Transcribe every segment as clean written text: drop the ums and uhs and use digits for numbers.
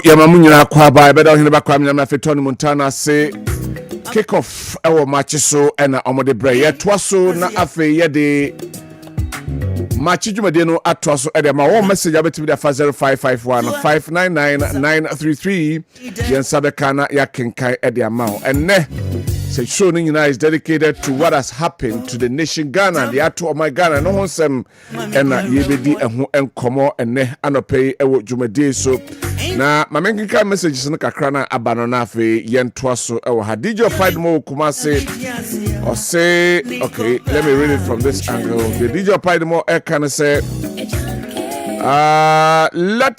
Yamamunya Kwaba, better in the background, Yamafetoni Montana say kick off our matches so and Omode Bray. Twaso na afe yede match Jumadeno at Twaso Edema. One message about to be the 0551 599 933. Yen Sabekana Yakinkai Ediamao. And ne showing is dedicated to what has happened to the nation Ghana. The atu of my Ghana. No one sem and yebedi and komo and ne anope ewo Jumade so. Na mamenkika messages na kakrana abanona fe yen twaso ewo hadijo paidmo kumase or say okay, let me read it from this angle. The DJ paidmo can say let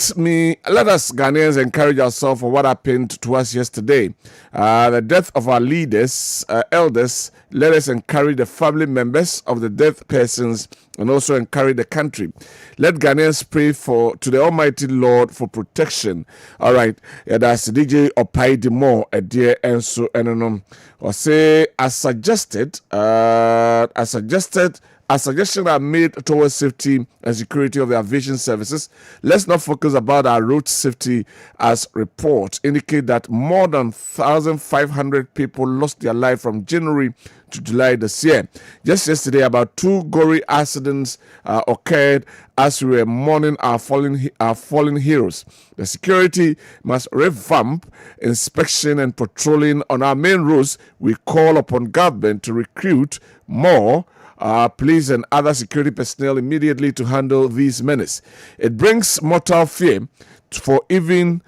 us Ghanaians encourage ourselves for what happened to us yesterday. The death of our leaders, elders. Let us encourage the family members of the dead persons and also encourage the country. Let Ghanaians pray to the Almighty Lord for protection. All right, that's DJ Opaidimo, a dear and so and or say as suggested, a suggestion are made towards safety and security of the aviation services. Let's not focus about our road safety, as reports indicate that more than 1,500 people lost their life from January to July this year. Just yesterday, about 2 gory accidents occurred as we were mourning our fallen heroes. The security must revamp inspection and patrolling on our main roads. We call upon government to recruit more police and other security personnel immediately to handle these menace. It brings mortal fear even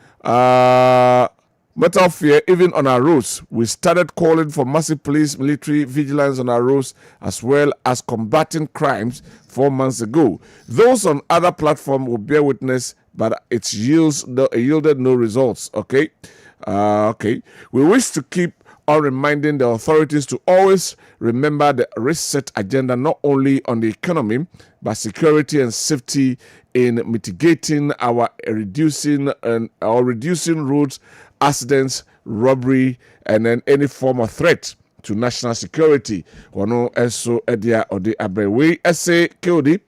on our roads. We started calling for massive police military vigilance on our roads as well as combating crimes 4 months ago. Those on other platforms will bear witness, but it yielded no results. Okay. We wish to keep on reminding the authorities to always remember the reset agenda, not only on the economy, but security and safety in mitigating reducing roads accidents, robbery, and then any form of threat to national security. Ono eso edia ode abrewe ese Kodi.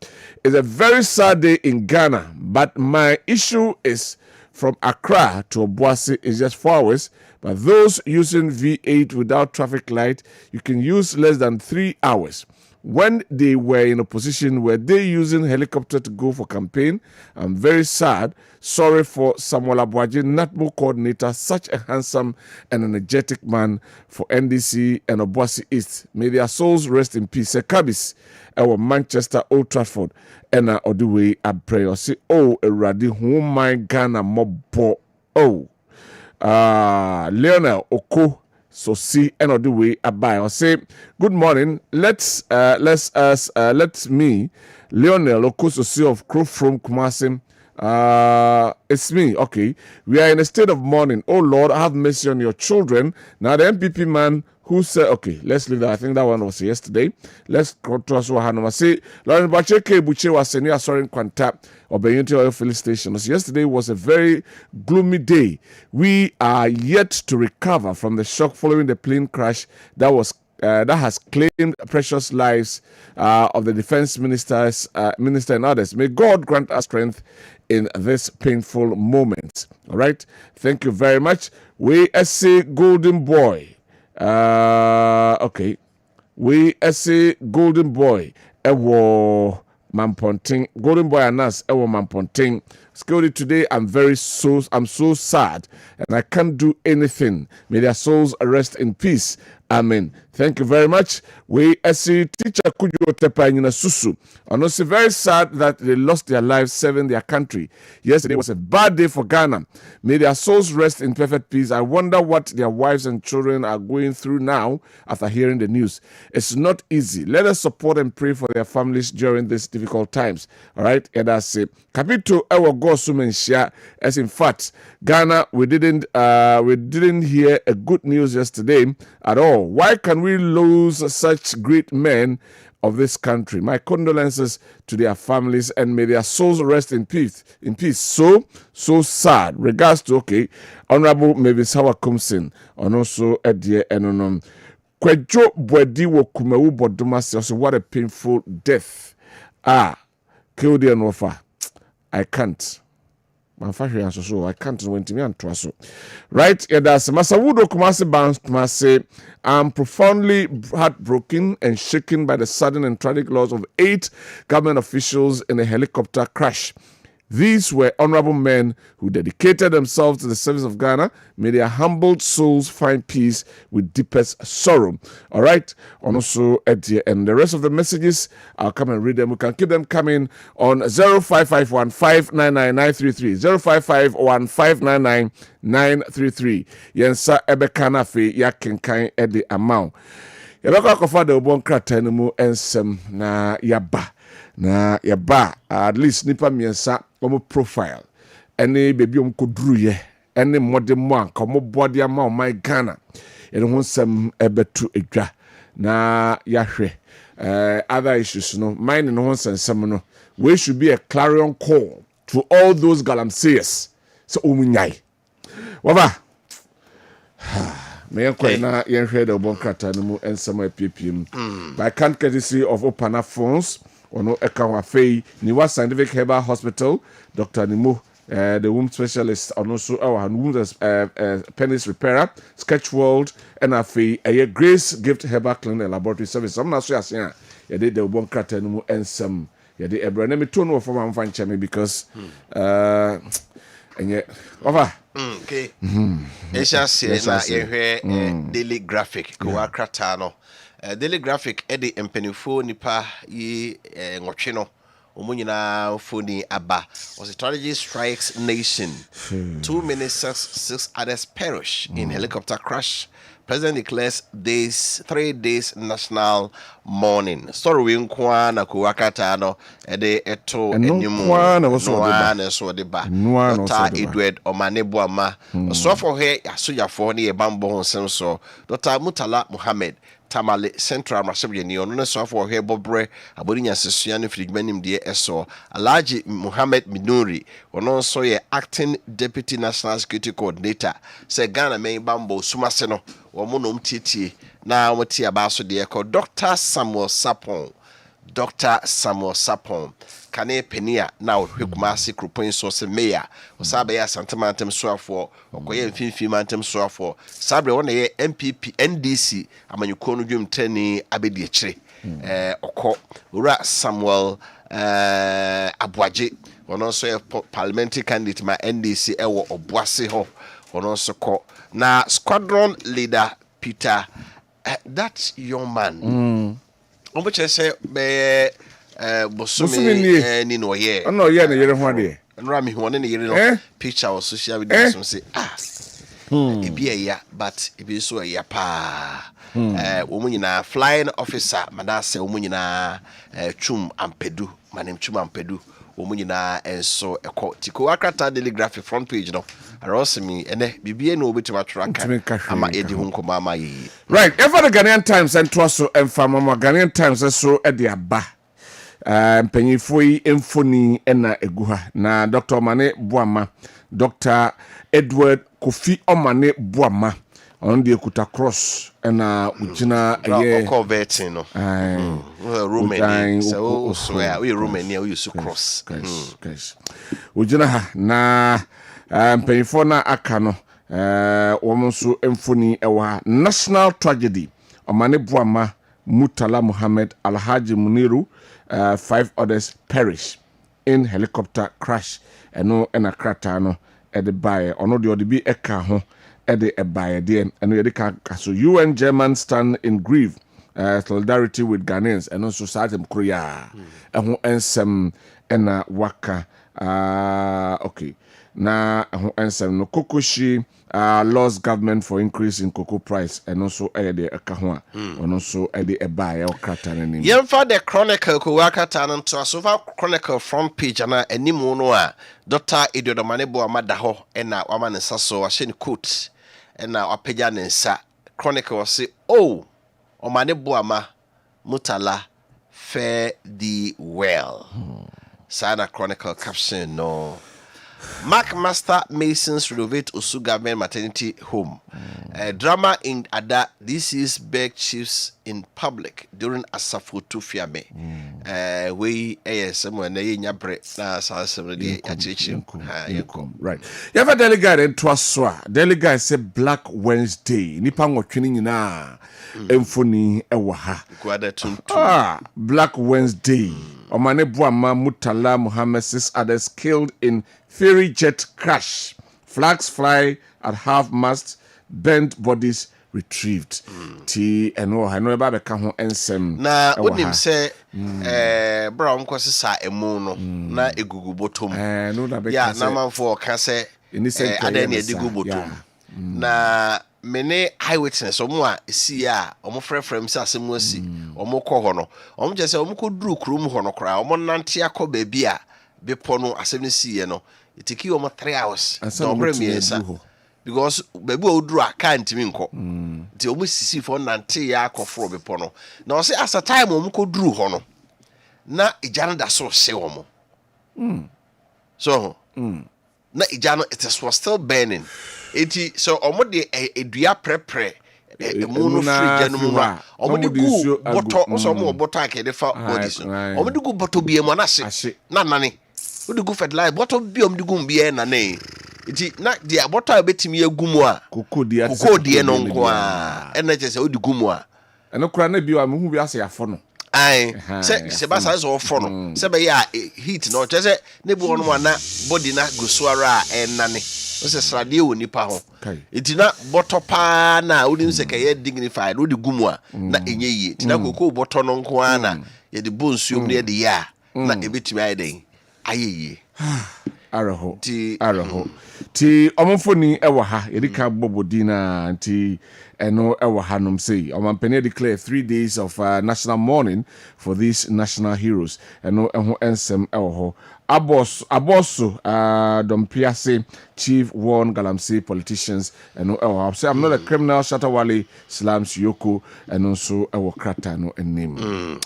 It's a very sad day in Ghana, but my issue is from Accra to Obuasi is just 4 hours. But those using V8 without traffic light, you can use less than 3 hours. When they were in a position where they using helicopter to go for campaign, I'm very sad. Sorry for Samuel Abuaji, NATMO coordinator, such a handsome and energetic man for NDC and Obuasi East. May their souls rest in peace. Kabis, our Manchester, Old Trafford, and Oduwe Abre. Or say, oh, Eradi, who my Ghana mobo. Oh. Lionel Oko so see end of the way abai or say good morning. Let me Lionel Oko so see of Crow from Kumasi. It's me. Okay, we are in a state of mourning. Oh Lord, have mercy on your children. Now the MPP man who said, okay, let's leave that. I think that one was yesterday. Let's go to us. Say, Lauren Bacheke Buche was saying, sorry, Quanta or Bayunti Oil Filling Station. Yesterday was a very gloomy day. We are yet to recover from the shock following the plane crash that has claimed precious lives of the defense minister and others. May God grant us strength in this painful moment. All right. Thank you very much. We say Golden Boy. Okay. We say Golden Boy. Ewo Mamponting. Golden Boy and us. Ewo Mamponting. Skilled today, I'm so sad and I can't do anything. May their souls rest in peace. Amen. Thank you very much. We see teacher Kujo Tepa in Susu. And also very sad that they lost their lives serving their country. Yesterday was a bad day for Ghana. May their souls rest in perfect peace. I wonder what their wives and children are going through now after hearing the news. It's not easy. Let us support and pray for their families during these difficult times. All right. And that's it. Capito Ewo Go Sumenshia. As in fact, Ghana, we didn't hear a good news yesterday at all. Why can we lose such great men of this country? My condolences to their families and may their souls rest in peace. So sad. Regards to Honorable Mavis Howard Kumsin and also Edie Enonom. Kwejo Bwedi wo Kumewu Bodumasi. Also, what a painful death. Killed the Anofa. I can't. so I can't went to me and trust. Right, yeah, that's Masawudo Kumasi Bans I'm profoundly heartbroken and shaken by the sudden and tragic loss of 8 government officials in a helicopter crash. These were honorable men who dedicated themselves to the service of Ghana. May their humbled souls find peace with deepest sorrow. All right. Also, and the rest of the messages, I'll come and read them. We can keep them coming on 0551599933. 0551599933. Yensa ebekana fe yakenkan edi amount. Yabaka kofa de obon krata mu ensem na yaba. Na yaba at least nipa miensa omo profile ene baby omkoduru ye ene modern mo komo body ama my Ghana ene ho nsem ebetu edwa na yahwe other issues no mine no ho nsem no we should be a clarion call to all those galamseers so omunyai waba me yakwa na yenhwe de obon krata no mu ensem apipim by can't courtesy of Opana phones Ono Ekawafei, Niwa Scientific Herbal Hospital, Dr. Nimo, the womb specialist, and also our womb penis repairer, Sketch World, and a Grace Gift Herbal Clinic Laboratory Service. I'm not sure as you did the one crater and some. You did a brand name to know for my fine chemi because, and yet, over. Okay. It's just Daily Graphic, Kratano. Daily Graphic Eddie Empenifo Nipa ye Ngochino Omunina Funi Abba was a strategy strikes nation. 2 ministers, 6 others perish in helicopter crash. President declares 3 days national mourning. Story we na kuwakata no ede eto enimu no so de ba. Dr. Edward Omanebuama. So for here asoja for ne bambo honsem so. Dr. Mutala Muhammad Tamale Central Masabye ono ne so for here bobre abodinya sesua ne frigmanim de eso. Alhaji Muhammad Minuri ono so ye acting deputy national security coordinator. Say Ghana main bambo sumase no womonom tietie na woti abaso de ko Dr. Samuel Sapon kane penia na ohwekumase kropon so se meya osabe ya santamantem soafo okoye mfimfim mantem soafo sabre wona ye MPP NDC amanyuko no dwumtani abedi akire okọ ura Samuel Abuaje wono so ye parliamentary candidate ma NDC ewo obuase ho wono so ko na squadron leader Peter that young man obuche say be bosumi ni no ye no ye na yere ho ade nra mi ho ne yere no picture on social media so say e be ya but e be so ya pa omunyina flying officer madase omunyina chum ampedu manem chum ampedu omunyina enso eko tiko akrata Daily Graphic front page no arosimi ene bibie na obetima traka ama edi hu nkoma ama yi right ever the Ghanaian Times and Twaso and Famama Ghanaian Times so e de aba mpanyifoi emfoni ena eguha na Dr. Omane Buama Dr. Edward Kofi Omane Buama on the Kuta Cross ena ujina ye converting no Romania so we Romania we use cross guys ujina ha na mpanyifo na aka no womonso emfoni ewa national tragedy Omane Buama Mutala Muhammad Alhaji Muniru 5 others perish in helicopter crash eno ena krata no e de bae ono de odi bi eka ho e de e bae de eno ye de ka so UN German stand in grief solidarity with Ghanaians eno society mkroya eho ensem ena waka okay na eho ensem no kokoshi lost government for increase in cocoa price and also de akahwa and also de ebae okata na nim yemfa the chronicle ko wakata no to asofa chronicle front page na animu no a Dr. Edward Omanebo amada ho na wama ne saso wa hye ne coat na wapeja ne nsa chronicle say oh Omanebo ama Mutala fare thee well sana chronicle caption no Mark Master Masons renovate Osu Government Maternity Home. Drama in Ada. This is beg chiefs in public during Asafo Tufiame. We someone nyabre na asasem de achichim. Right. You have a delegate in Twaswa. Delegate say Black Wednesday. Nipa ngotwini nyina emfoni ewa ha. Black Wednesday. Omane Buama Mutala Muhammad 6 others killed in ferry jet crash. Flags fly at half mast. Bent bodies retrieved. Ti eno ha no eba be ka ho ensem. Na onim se brown kwase sa emu no na egugu bottom. No na be ya na manfo ka se ada na egugu bottom. Na mene eyewitness omo a si a omo frefrem se asemu asi omo kɔ hɔ no omo je se omo kɔ duru krum hɔ no kra omo nante akɔ ba bi a bepo no asem si ye no itiki omo 3 hours no premiesa because baby oduru aka ntimi nko nti omo sisi fo nante ya akɔforo bepo no na o se as a time omo kɔ duru hɔ no na ijana da so se omo so na ijana it was still burning. Eti so omo de edua prepre emu no free janum ha omo de gu boto so omo boto akede fa bodies omo de gu boto bie mo na se na nane o de gu fertilizer boto bie omo de gu bie na ne eti na de boto a betimi agumu a kokodi no nko a ena che se o de gumu a eno kura na bi wa me hu bi ase afo no ai se ba sa so ofo no se be ya heat no che se ne bi wono na body na gusuara enane o se srade wo nipa ho itina boto pa na o dim se kay dignified o de gumu a na enye yie tina kokko boto no nko ana ye de bonsuom ne de ya na ebetimi ayeden ayeye araho ti omofoni ewa ha yedika bobodina nti eno ewa hanom say omampene declare 3 days of national mourning for these national heroes eno eho ensem ewo ho aboso dompiase chief warn galamsey politicians eno ewo say I'm not a criminal Shatawale slams yoko eno so ewo krata no enim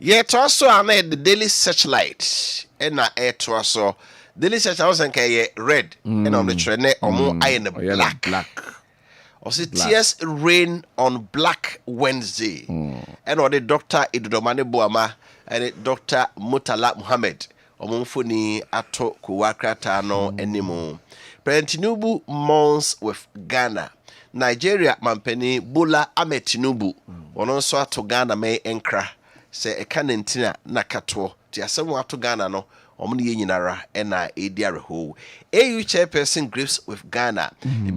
yet also ana the daily searchlight ena also daily searchlight was nke red and on the trend omo iron black. Also, tears rain on Black Wednesday. And or the Dr. Idodomane Boama and Dr. Mutala Muhammad. Omumfuni ato kuwakrata no anymore. President Tinubu mourns with Ghana. Nigeria mampeni Bola Ahmed Tinubu. Ononso ato Ghana me enkra. Se ekanentina nakato. Ti asemu ato Ghana no. Omuni yenyinara ena ediareho. AU chairperson grips with Ghana.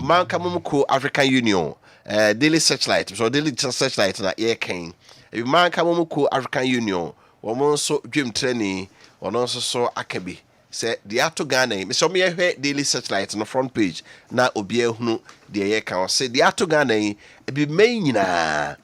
Manka mumuko African Union. Daily searchlight. So daily searchlight na air king. Manka mumuko African Union. Womonso dream training. Wononso so akabi. Say the ato Ghana. So me daily searchlight on the front page. Na obie hunu the air can say the ato Ghana ebi menyina.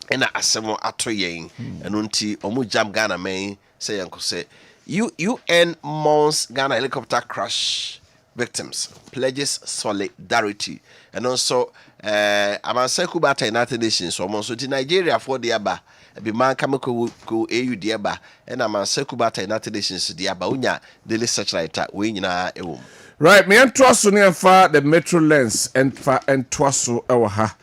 Ena asemo ato yen. Enunti omu jam Ghana men say yanko say UN mourns Ghana helicopter crash victims, pledges solidarity, and also Amanseku Bata United Nations. So also to Nigeria for the Aba, be man kameko ko AU the Aba, and Amanseku Bata United Nations the Aba unya daily searchlight we nyina ewom. Right, me antwaso ne fa the metro lens and fa entwaso ewa ha.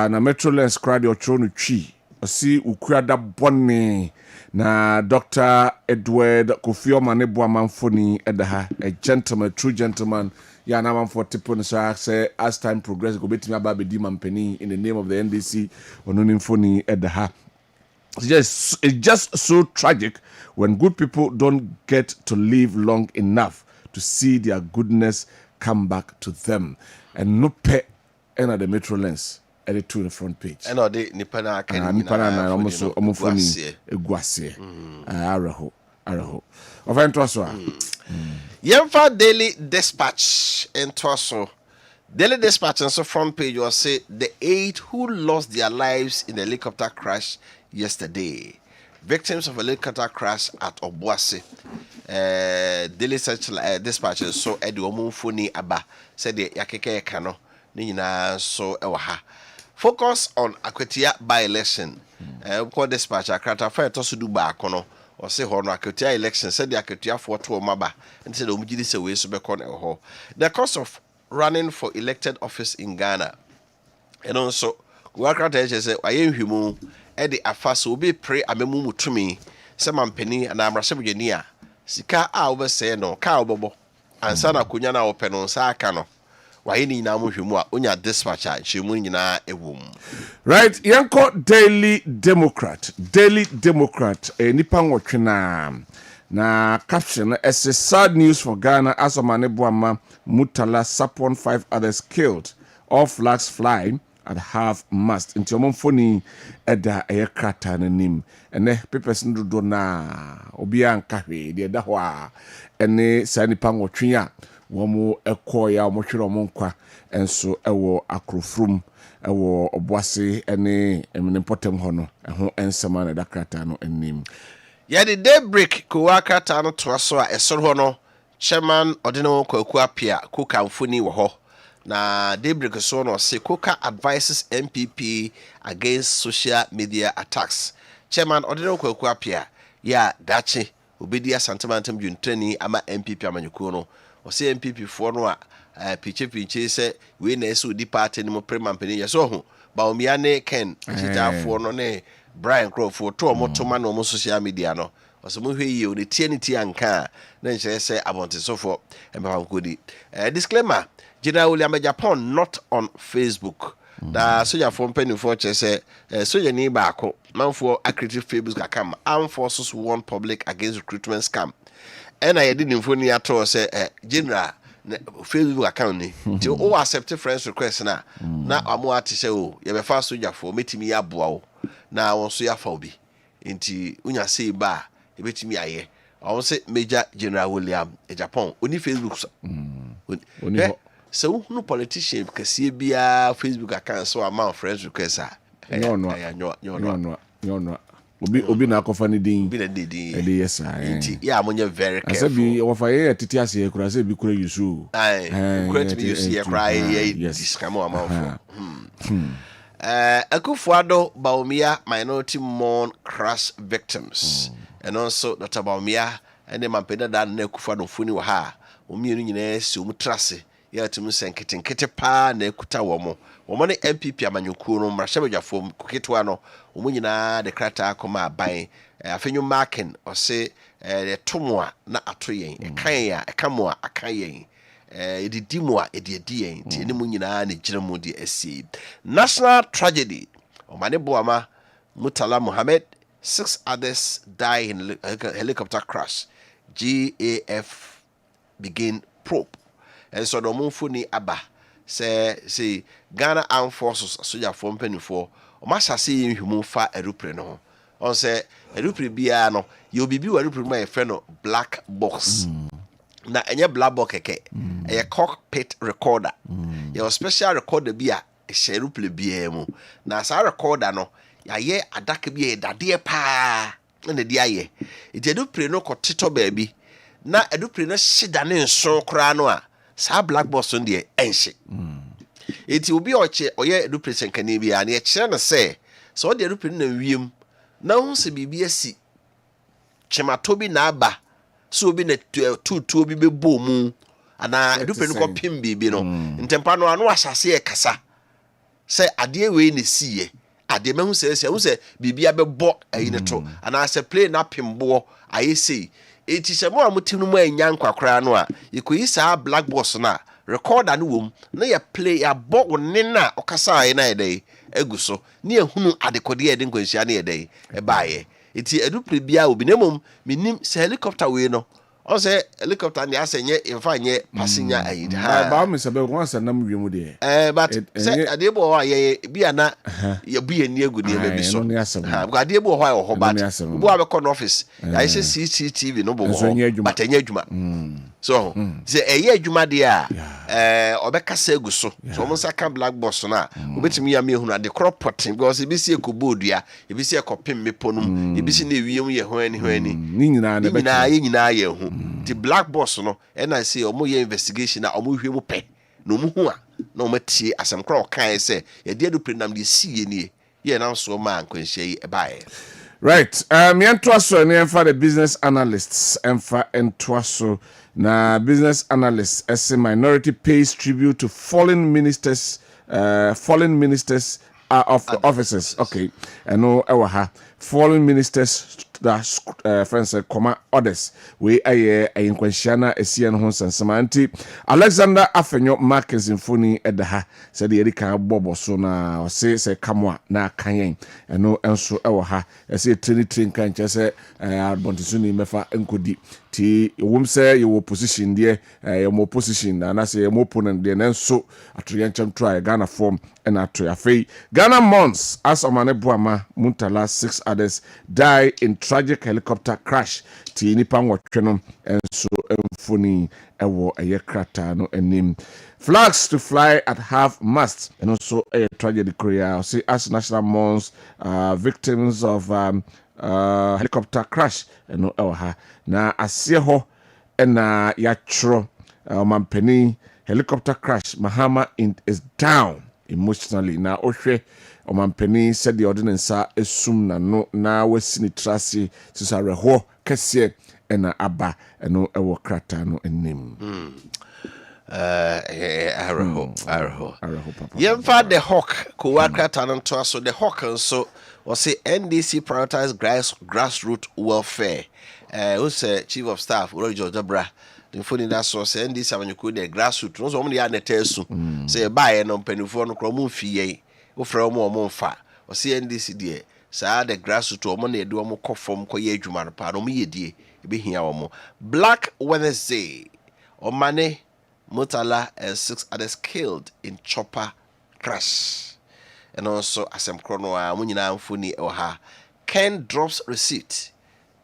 Na metro lens crowd your throne twi. Osi ukrada bonni. Na Dr. Edward Kofiomane Boamanfoni edaha a gentleman, true gentleman. Ya na man for tipon so say as time progress go betimi aba be di mampeni in the name of the NDC ononimfoni edaha. It's just so tragic when good people don't get to live long enough to see their goodness come back to them. And no pe ena the metro lens. Edit to the front page. And all the Nipana can Nipana almost omofoni eguase. Araho. Of Entwaso. Yemfa Daily Dispatch Entwaso. Daily Dispatch and so front page was say the 8 who lost their lives in the helicopter crash yesterday. Victims of a helicopter crash at Obuasi. Daily Dispatch so Eddie Omufuni Aba said the Yakeke Kano. Nina so ewaha. Focus on Akwetia by-election. Because dispatch Akrata fair to do back on or say Hono Akwetia election said the Akwetia for 2 maba and said Omjidi se we subecon ho. The cost of running for elected office in Ghana. ɛno nso wakrata ɛkyɛ sɛ ayɛ nhwemu ɛde afa so obi pre amemu mutumi sɛ mampani anaa mmarahyɛbadwani a sika a wobɛsɛɛ no ka wobɛbɔ ansa na akonya no a wopɛ no nsa aka no wayɛ ne nyinaa mu nhwemu a onya dispatch a nhyɛmu nyinaa ɛwɔ mu. Right, yanko Daily Democrat nipa nwɔtwe na caption as sad news for Ghana as Omane Boama Mutala Sapon 5 others killed, all flags flying at half mast nti omfoni eda krata nanim ene papers ndodo na obi anka hwe de da ho a ene sa nipa nwɔtwe a womo ekoya omhwere omonkwa enso ewo akrofrum ewo oboase ene emnempotem ho no eho ensema na da krata no enim. Yɛde daybreak kowa krata no toa so a ɛsoro hɔ no chairman ɔdene kwaku apia koka mfoni wɔ hɔ na daybreak so no say koka advises MPP against social media attacks. Chairman ɔdene kwaku apia ya dache obedi asantemantam dwuntrani ama MPP amanyuko no ɔse MPP fo no a piche sɛ we na ɛsɛ odi party no mo premampani yɛ so ho ba omia ne Ken chitafo no ne Brian Crawford to omotoma no mo social media no ɔsɛ mo hwɛ yie o ne tie anka na nkyerɛ sɛ abontesofo empapa kodi. Disclaimer, General William Japan not on Facebook. Da soja for mpanimfo kyerɛ sɛ soja ni baako manfo accredited Facebook account armed forces warn public against recruitment scam. Ɛna yɛde nimfo ni ato sɛ General Facebook account ni nti o accept friends request na amo ate sɛ o yɛbɛfa soja for metimi yaboa o na won so yafa obi nti unya sei ba ebetimi ayɛ ɔwon sɛ Major General William Japan oni Facebook so oni so no politician kase bia Facebook account so amount friends request no obi na akofa ne din bi na din e dey yes nti ya monye very careful asabi wofa ye titi ase e kura se bi kura yusu kura to be yusu ye kura ye discamo amount Akufo-Addo Bawumia minority mourn crash victims and also Dr. Bawumia and the mampeda da na Akufo-Addo funi wa ha omienu nyina si omutrase ya tumu senkete pa na ekuta womo ne MPP amanyuku no mrahye koketwa no omu nyina de krata akoma aban afenyu Maakye ose de tomoa na atoyen ekan ya ekamo akayen edidimo a edie nti ene mu nyina ne giremu de asi national tragedy Omane Boama Mutala Mohammed 6 others die in helicopter crash GAF begin probe and so no mumfuni aba say Ghana Armed Forces soja for mpanifo o ma sase nhwemu fa aeroplane no on say aeroplane bia no ye obibi wa aeroplane ma ye fe no black box na enye black box keke eye cockpit recorder your special recorder bia e aeroplane bia mu na sa recorder no ya ye adaka bia dade pa na de aye iti aeroplane no koteto baabi na aeroplane no shida ne nso kra no a sa black box on de enhye iti obi oche oye aeroplane kan bia na ye kire na se so de aeroplane na wiem na hu se bibia si chemato bi na aba so bi na tutu bi bebo mu ana aeroplane ko pim bibi no ntempa no anu asase e kasa se ade we ne siye ade mehu se hu se bibia bebo ayi ne to ana se plane na pimbo ayi sei eti se mo amutim no mu anya nkwakra no a ikoyi sa black box na recorder no wom na ya play ya bo woni na okasa ayi na yedai eguso ne ehunu adekode yede nkwanhia na yedai e baaye eti aeroplane bia obi nemom minim se helicopter we no o se helicopter ne asenye emfa passenger ayi ba me se be won sanam wiemu de but se ade bo ho ye bia na ye bu ye ni egu ne be bi so ha ade bo ho ayi ho but bo abekọ no office ya ise CCTV no bo ho but enye adwuma so se eye adwuma de a obekasa egu so mo saka black box na obetimi ya me ehunu ade crop potting because ebi si ekobodua ebi si ekopem meponum ebi si na ewiem ye ho ani ni nyina ye hu the black box no and I say omo ye investigation na omo hwemu pe no mu hu a na omo tie asem kra okan say ye de do prenam de sie nie ye na so ma nkwanhia yi ebae right yentwaso ne emfa the business analysts emfa entwaso na business analysts as a minority pays tribute to fallen ministers fallen ministers of officers. Okay, and no ewaha fallen ministers friends comma others we aye nkwanhyana esia no ho nsensema nti Alexander Afenyo Maakye Symphony edaha said the Erika bobo so na ose se kamwa na kanyen eno enso ewaha ese trini kan chese bontisuni mefa enkodi ti wom say your position there your position na say your opponent there nenso atoyencham try Ghana form and atoyafei Ghana months as Omane Buama Muntala 6 others die in tragic helicopter crash ti nipa nwotwe and so emfoni ewo ayakrata no enim flags to fly at half mast and also a tragedy Korea see as national months victims of helicopter crash and no na asie ho na yatro mampeni helicopter crash Mahama is down emotionally na ohwe omampeni said the ordinance esum na no na wasini trase sisareho kese na aba no ewo krata no enim Araho papa yemfa the hawk ko wakrata no to so the hawk so was say NDC prioritize grassroots welfare who say chief of staff Roger Jabra the phone in that source NDC amanyuko the grassroots no so mo ya netesu say buy no mpanifo no kro mo fie wo fra mo mfa o say NDC de saa the grassroots o mo na edu mo kofom koye adwuma no pa no mo yedie ebe hia wo mo Black Wednesday o mane Mutala and 6 others killed in chopper crash. And also asem krono a munyina mfuni oha. Ken drops receipt.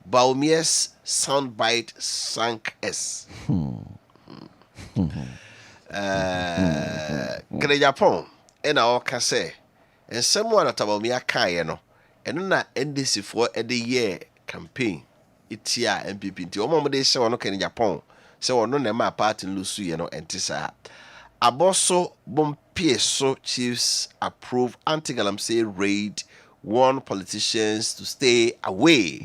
Baumiers soundbite sank S. Kene Japan ena oka se ensemu ana tabawumia kaye no eno na NDC for the year campaign itia MPP nti omo de hye wono Kene Japan se wono na ma party lusu ye no entisa aboso bompieso chiefs approve anti-galamsey raid warn politicians to stay away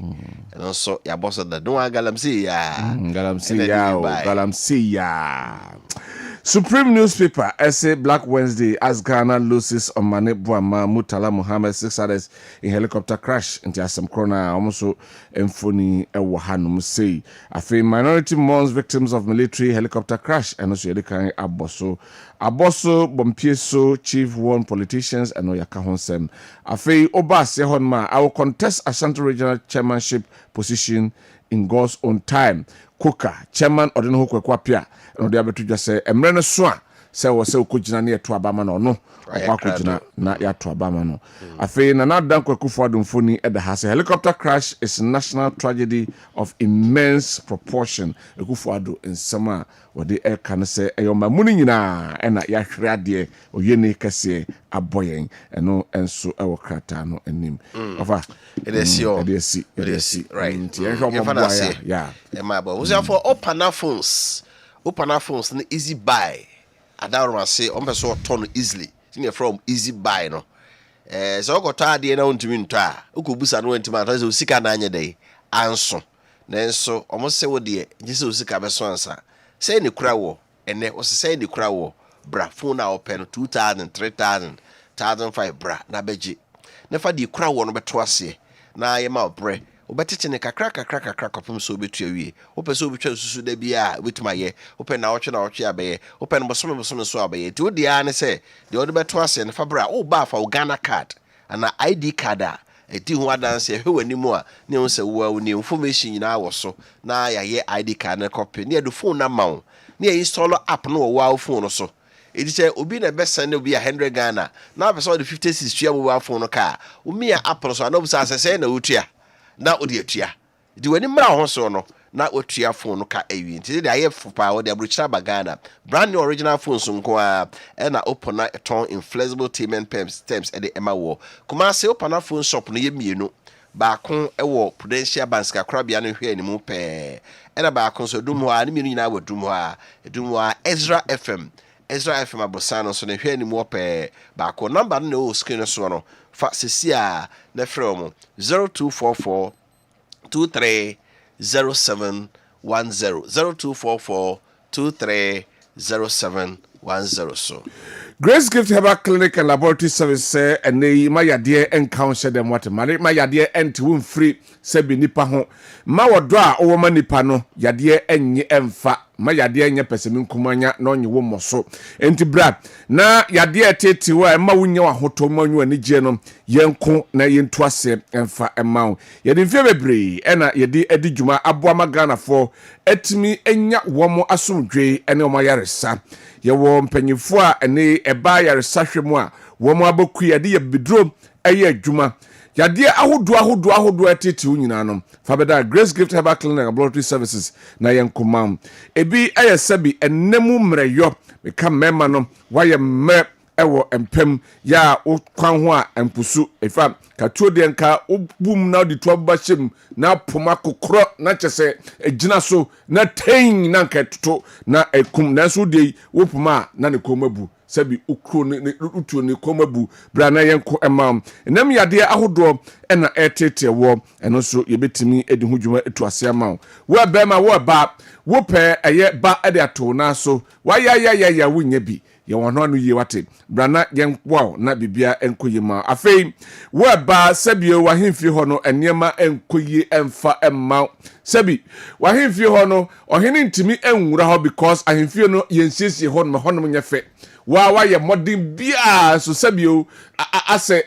and also ya boso da no galamsey ya galamsey ya Supreme newspaper essay Black Wednesday as Ghana loses Omane Buama Mutala Muhammad 6 others in helicopter crash into Asam Krona also Emfoni Ewahanum say afi minority mourns victims of military helicopter crash and also Yedikan Aboso Bompieso chief warn politicians and Oyaka Honsem afi Oba Sehonma I will contest Ashanti regional chairmanship position in God's own time Koka chairman Odino Kwapia no dia betu dwa se emre no so a se wo se okogina na eto abama no no akogina na ya to abama no afei na Dankwa Mfoni eda ha se helicopter crash is national tragedy of immense proportion Kufuado nsema wode e kan se eyoma muni nyina na ya hwere ade oyeni kase aboyen eno enso ewo krata no enim ofa edesi right yeah my boy was for opana phones no easy buy adawro say on person turn easily thing from easy buy no so go ta de na ontimi nto a ukobusa no ontimi ata so sika na anye dey anso nenso omo se wo de nje se sika be so ansa say ne kura wo ene wo say ne kura wo bra phone na open 2000 3000 1005 bra na beji ne fa de kura wo no beto ase na ye ma obre obetete ne kakra kopum so betu awie opese obetwa susu da bia wetima ye open na ochwe abaye open bosom so abaye ti odi a ne se de odi beto ase ne fa bra o ba fa Ghana card ana ID card a eti hu adanse hwe wanimu a ne hu se wo ni information nyina wo so na ya ye ID card ne copy ne do phone na mawo ne install app no wo phone so edi che obi na be send obi 100 Ghana na be so the 56 tua wo phone no ka o mi a app so na bu sa se na otua na odi atua di wani mra ho so no na otua phone no ka awi nti dey aye fopa o dey abrochira bagana brand new original phones nko a na open na ton inflexible payment terms e dey ema wo kuma se open na phone shop no ye mienu ba kon e wo Prudential Bank Kakrabia no hwe ni mu pe e na ba kon so dum ho a ne mienu nyina wo dum ho a Ezra FM abosano so ne hwe ni mu pe ba kon number no o screen so no fa sesia na from 0244 230710 0244 230710 10 so. Grace Gift Herbal Clinic and Laboratory Service say and they my yade encounter them what my yade enti won free se bi nipa ho ma wodo a owo ma nipa no yade enye emfa ma yade enye pesemi nkumanya na onye wo moso enti bra na yade eteti wa ma wunya wa hoto ma nyu ani je no yenko na yentu ase emfa ema yede mfie bebre na yede edi djuma aboa magana fo etimi enya wo mo asomdwe ene o ma yaresa yewo mpanyifo a ene eba yaresa hwemu a wo mo aboku yade ye bedrom eye adwuma yade ahodo etiti unyina no fabeda Grace Gift Herbal Clinic and Laboratory Services na yenkomam ebi ayesabi enemu mreyo meka mema no waye me ewo empem ya kwan ho a empusu efa katuo de nka obum na de to abahye na poma kokoro na kyese egina so na ten na nka toto na ekum na so de wopuma na ne komabu sabi ukro ne utuo ne komabu bra na yenko emam enam yade ahodo na etete wo eno so yebetimi edi ho dwuma etu ase ama wo ba ma wo ba wo pe eye ba ede ato na so wa ya wunya bi ye wono anu ye wate brana yenko na bibia enkoye ma afei wo ba sabi wa hemfi ho no enema enkoye emfa emma sabi wa hemfi ho no ohene ntimi enwura ho because ahemfi no yensiesie ho no hono nyefe wa ye modern bia so sabio ase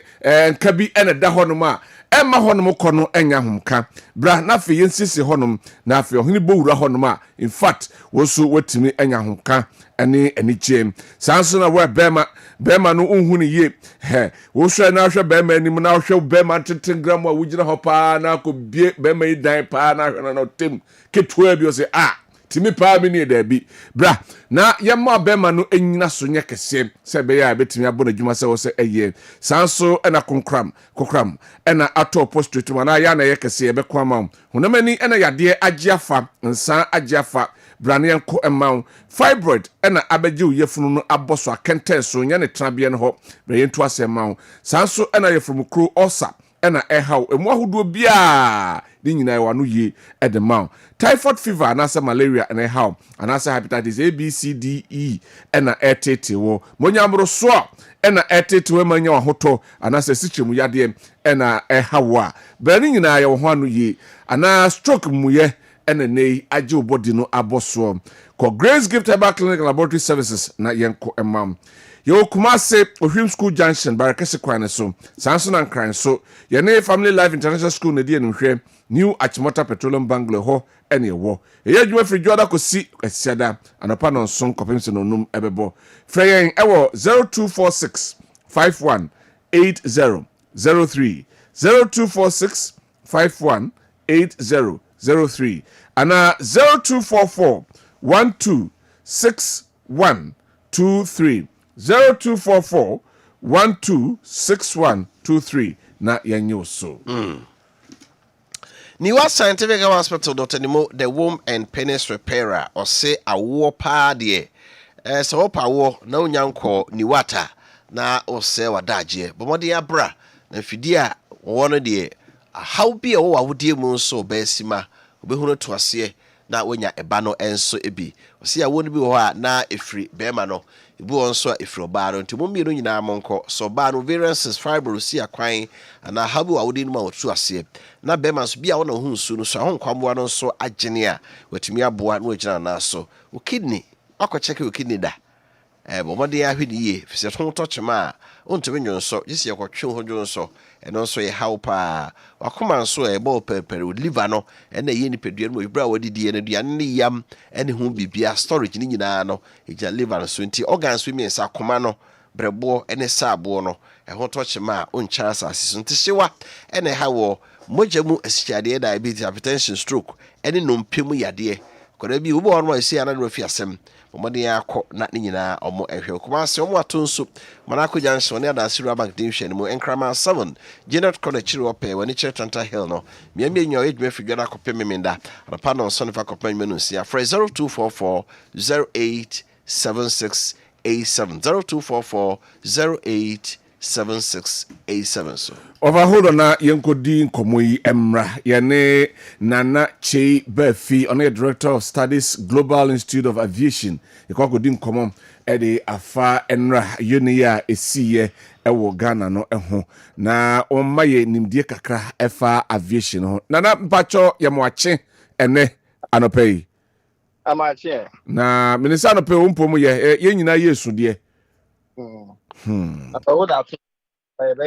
nkabi ene da honum a emma honum kono enya homka bra na fe yensisi honum na fe ohini bowura honum a in fact wo so watimi enya homka eni jem sanso na we bema no unhu ni ye wo hwe na hwe bema anim na hwe bema tetengram a wugina ho pa na ko bie bema idan pa na hwe na tem ketwa bi o se timi pa mi ni da bi bra na yemma bema no enyina so nye kese se be ya betimi abona dwuma se wo se eye sanso ena kokram ena ato postrate na ya na ye kese be kwama honamani ena yade agiafa nsan agiafa bra na yenko ema fibroid ena abeje uyefunu no aboso akente so nya ne trabie ne ho bra yentu asema sanso ena yefrum kro osa ena ehaw emu ahodo bia di nyina wa no ye edema typhoid fever na malaria and how and as hepatitis A B C D E ena etete wo monyamro so ena etete we manya wa hoto and as sichemu yade ena ehawa bani nyina ye wo ho anu ye ana stroke muye ena nei age obodi no aboso ko Grace Gift Herbal Clinic and Laboratory Services na yenko emam yo Kumase Ohwim School Junction Barakese kwane so sanso na nkran so ye ne Family Life International School na die nhwe New Achimota Petroleum Bangle ho ene wo ye adwuma firi joda kosi asiada anopa no nson kopemse no num ebebo freyen ewo 0246 518003 0246 518003 ana 0244 126123 0244 126123 na yanyo so Niwa Scientific Hospital Dr. Nimo the womb and penis repairer or say a war pa de so pa wo na onyanko niwata na o se wadaje bomode abra na fidi a wono de how be o awodie mu so besima obehunu to ase na wonya eba no enso ebi o se a wonu bi ho a na efri bema no ebi won so efri oba no nti mommi no nyina monko so ba no variances fibrosis akwan ana habu awodi no ma otu ase na bema so bia wona hu nsu no so ahonkwamboa no so agene a watumi aboa no agina na so o kidney akọcheke o kidney da bomode ya hwedi ye fise ton tochema ontumi nyonso gisi yakotwe ho dwonso eno so ye hawpa wakoma nso ebo pepere liver no ena ye ni pedua no ibra wadidi ena dua ne yam ene ho bibia storage ni nyina no eja liver so nti organs we mensa koma no brebo ene sabo no ho tochema oncha asase nti hyewa ene hawo mojamu asiade diabetes hypertension stroke ene nompemu yade koda bi wo bo no asi ana no afiasem omode yakọ na nyina omo ehwe Kumase omo atonso manako junction ne adasiru bank division mu enkrama 7 Janet College rope wani Chetanta Hill no miamia nyo edme figura ko pememenda rapa no so ne fa ko pemenu sia 0244 087687 0244 087687 so overhold na yenkodi nkomoyi emra yene Nana Chei Befi on the Director of Studies Global Institute of Aviation ikwa kodi nkomo Ede afa enra yuni ya esiye ewo Ghana no eho na ommaye nimdie kakra efa aviation ho nana mpacho yamwache ene anopei Amache. na minisa anope ompom ye nyina yesu de Awo da to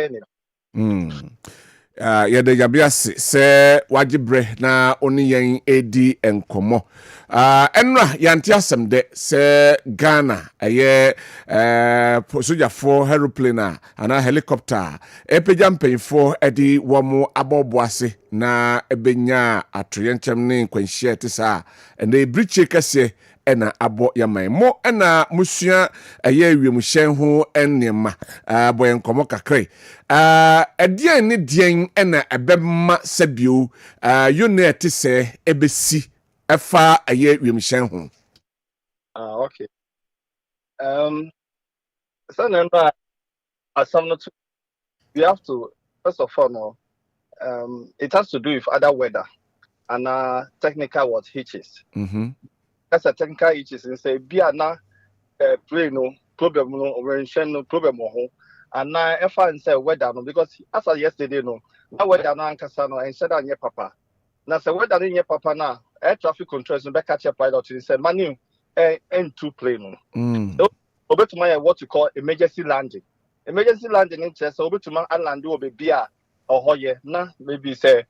ni. Yɛde yabiase sɛ wagibre na oni yɛn edi enkomo enra yante asɛm de sɛ Ghana ɛyɛ sojafo aeroplane ana helicopter epagya mpanyinfo ɛde wɔn abɔboase na ebenya atoyɛnkyɛm ne nkwanhyia te saa ɛna ebriche kɛse ɛna abɔ yaman mo ɛna musua ɛyɛ wiemhyɛn ho ɛnneɛma bɔ nkɔmɔ kakra ɛdeɛn ne deɛn ɛna ɛbɛma sɛbio unit sɛ ɛbɛsi ɛfa ɛyɛ wiemhyɛn ho Okay. So number we have to first of all no, it has to do with other weather and technical what hitches. That's a technical hitches and say be na plane no problem no or no problem ho and now if I say weather no because as of yesterday no that weather no ankasa no and said that papa now say weather no papa na air traffic controls no be catch a pilot and say manu N2 plane no obetuma what you call emergency landing in chest obetuma land will be a or hoye na maybe say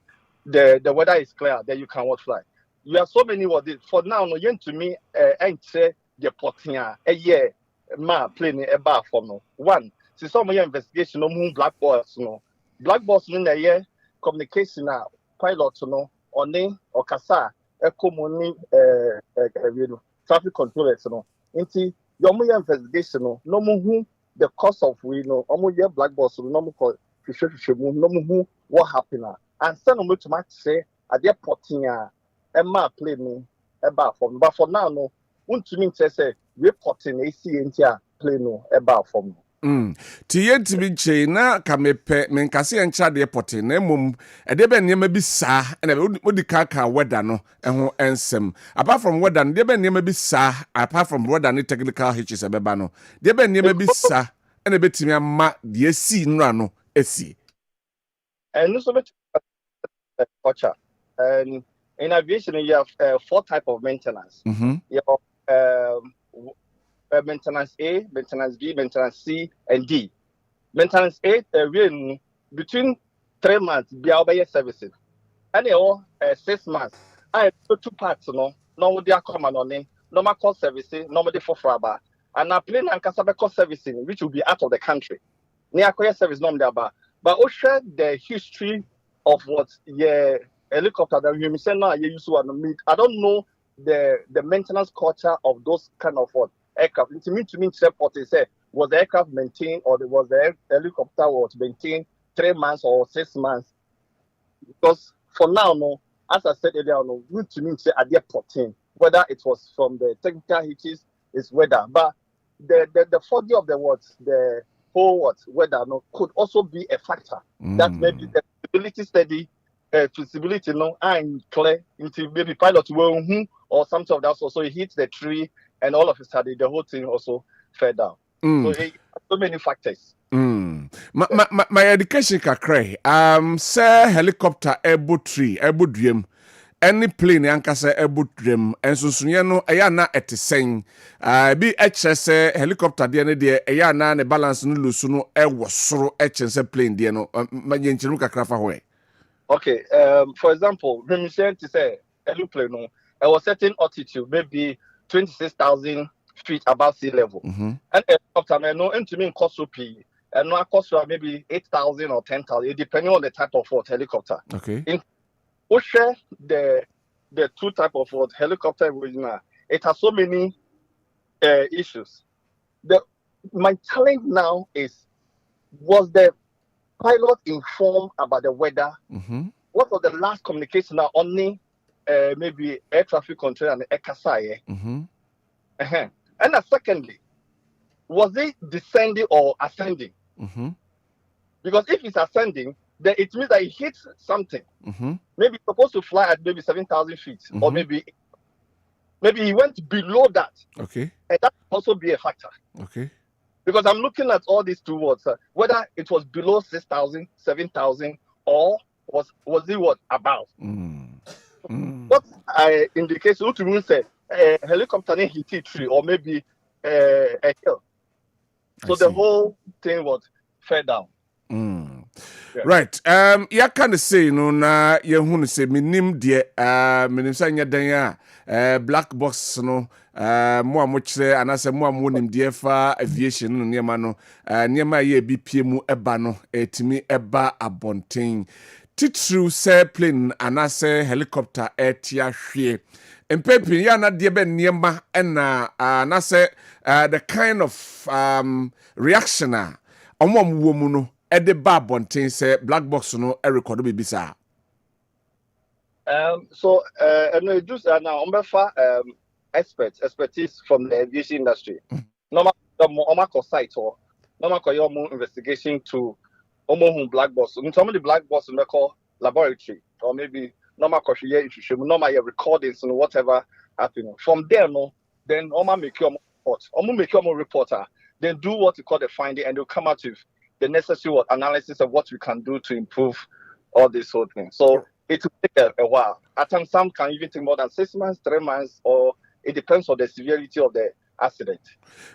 the weather is clear that you can what fly. You have so many what for now no yen to me ain't say the portia a year ma plane a bar for no one see some investigation no moon black box no in a year communication now pilot no or name or kasa a common traffic controllers no into your more investigation no more the cause of we know almost your black box no more call no more what happened and send them to match say at their portia Emma play me about from but for now no want to mean to say reporting AC into play no about from tiye tibi che na kamepe menkase encha de porte na mum ede be niam bi saa na odi kaka weather no ho ensem apart from weather de be niam bi saa apart from weather ne technical hitches ebeba no de be niam bi saa na betimi ama de asi nra no asi and so much culture and in aviation you have 4 type of maintenance. You have maintenance A, maintenance B, maintenance C, and D. Maintenance A, between 3 months, be our servicing. And 6 months. I have 2 parts, no they are common on it, normal cost servicing, normally for Fraba. And now plane and Casabe cost servicing, which will be out of the country. Near service normally about. But also the history of what helicopter that you say now you use one meet. I don't know the maintenance culture of those kind of what aircraft. It mean to me what they say was the aircraft maintained or was the helicopter was maintained 3 months or 6 months. Because for now no, as I said earlier, no, need to mean say at the 14, whether it was from the technical hitches is weather, but the 40 of the words the whole weather no could also be a factor that maybe the stability steady. Feasibility no and clear into maybe pilot will or something of that so it hits the tree and all of a sudden the whole thing also fell down. So many factors. My education kakra say helicopter airboat tree airboat dream any plane yankasa airboat dream ensunsunye no eya na etesen bi say helicopter de ne de eya na ne balance no lusu no ewo soro say plane de no manyenchiru kakra fa ho Okay, for example, when you say to say aeroplane, no, at a certain altitude, maybe 26,000 feet above sea level, and helicopter, no, and to me cost and no cost maybe 8,000 or 10,000, depending on the type of what helicopter. Okay. In share the 2 type of what helicopter it has so many issues. My challenge now is was the pilot informed about the weather. What was the last communication now? Only maybe air traffic control and air kasai. And secondly, was it descending or ascending? Because if it's ascending, then it means that it hits something. Maybe it's supposed to fly at maybe 7,000 feet or maybe. Maybe he went below that. Okay. And that could also be a factor. Okay. Because I'm looking at all these two words, whether it was below 6,000, 7,000, or was it what above? What I indicate to me say helicopter hit a tree or maybe a hill. So the whole thing was fell down. Yeah. Right. Ya can say no na ye hu say minim de minim say nya dan black box no mo amokire anase mo amonim de fa aviation no niema no niema ye bi pie mu eba no etimi eba abonten titru say plane anase helicopter etia hwe empepin ya na de be niema na anase the kind of reaction omom wo mu no Ede ba bonten say black box no e record be bisa. So no just now expertise from the aviation industry. Normal site or normal investigation to black box. Some of the black box we call laboratory or maybe normal normal recordings and whatever happening. From there then make your report. Make your reporter. Then do what you call the finding and they'll come out with the necessary analysis of what we can do to improve all this whole thing. So it will take a while. At times, some can even take more than 6 months, 3 months, or it depends on the severity of the accident.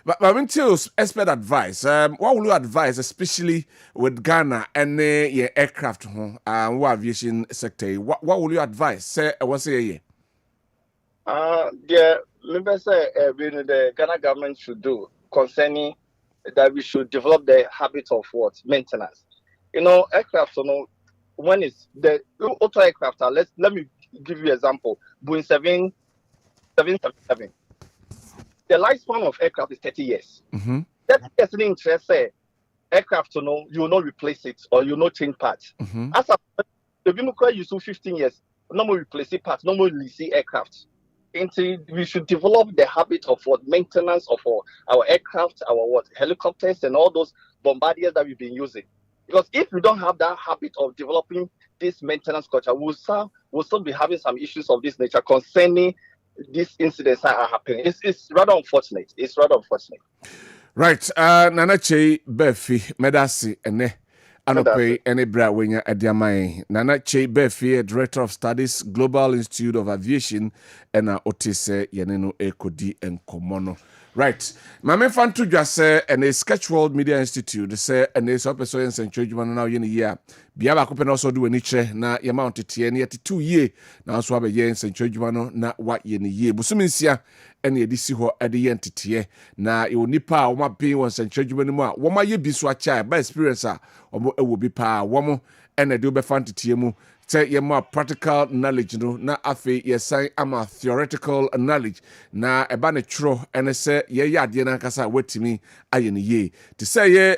But when you expert advice, what will you advise, especially with Ghana and your aircraft, aviation sector? What will you advise? Say, what's it? Yeah, maybe say the Ghana government should do concerning that we should develop the habit of what maintenance. Aircraft. When it's the auto aircraft. Let me give you an example. Boeing 777. The lifespan of aircraft is 30 years. 30 years in interest. Aircraft. You will not replace it or you will not change parts. As the Bimukra use 15 years. No more replacing parts. No more leasing aircraft. We should develop the habit of maintenance of our aircraft, our helicopters, and all those bombardiers that we've been using. Because if we don't have that habit of developing this maintenance culture, we'll still be having some issues of this nature concerning these incidents that are happening. It's rather unfortunate. Right. Nana Che Befi Medasi ene. Anope ene bra wenya adiamai. Nana Che Befi, Director of Studies, Global Institute of Aviation, ena otise yeneno ekodi enkomono. Right. Mame fantu jase ene Sketch World Media Institute say ene so peso yen century juma na ye year. Bia ba ko pe na so do ani che na ye ma ontete ne yete 2 year na so abe yen century juma no na wa ye ne ye. Busuminsia ene ye disi ho ade yen tete na e onipa a wo ma bin won century juma no mu a wo ma ye bi so acha ba experience a wo ewo bi pa wo mo ene de obefa ntete mu say ye more practical knowledge no na afi ye say ama theoretical knowledge na eba ne tro ene say ye ade na kasa wetimi aye ne ye to say ye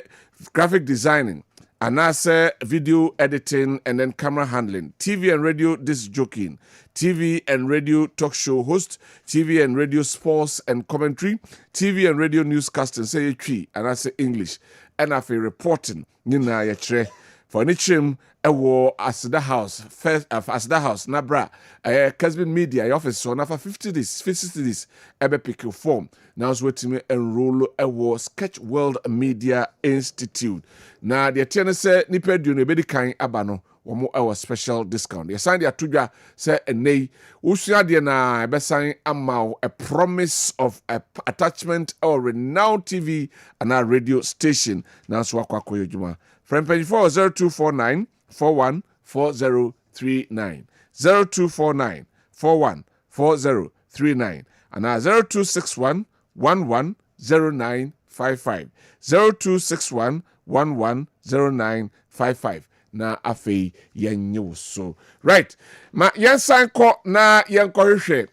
graphic designing and say video editing and then camera handling, TV and radio disc jockeying, TV and radio talk show host, TV and radio sports and commentary, TV and radio newscasting, say tree and I say English, and I feel reporting, nina ye tre. For any trim, Asda House, first Asda House, Nabra, Kessben Media, office, so now for 50 days, ebe pick your form. Now it's waiting me enroll Sketch World Media Institute. Now the attendant said, Nipe do ne kind abano, one more our special discount. The sign the atuja say a nay, Usia na ebe sign a promise of attachment or renowned TV and our radio station. Now so kwa juma. From page 0249 414039 0249 414039 and now 0261 110955 0261 110955 na afi yenyo so right ma yensan ko na yenkohwehwe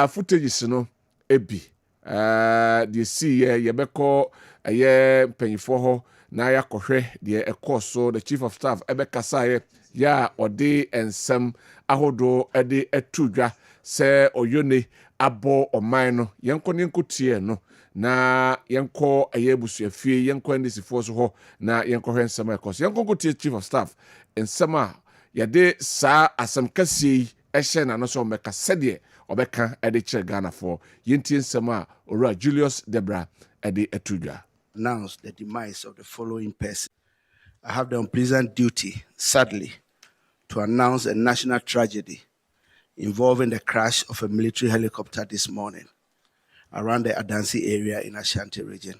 footage no ebi the see yebeko panyifo ho na yakohwe de ekoso the chief of staff ebekasa ya ode ensem ahodo ede etudwa se oyone abo oman no yenko tie no na yenko busuafie yenko ndisifo so ho na yenko hwe ensem ekoso yenko tie chief of staff ensem a yade sa asem kase ehye na no so meka sede obeka ede kire Ghana for yentie nsem a ora Julius Debra ede etudwa. Announce the demise of the following person. I have the unpleasant duty, sadly, to announce a national tragedy involving the crash of a military helicopter this morning around the Adansi area in Ashanti region.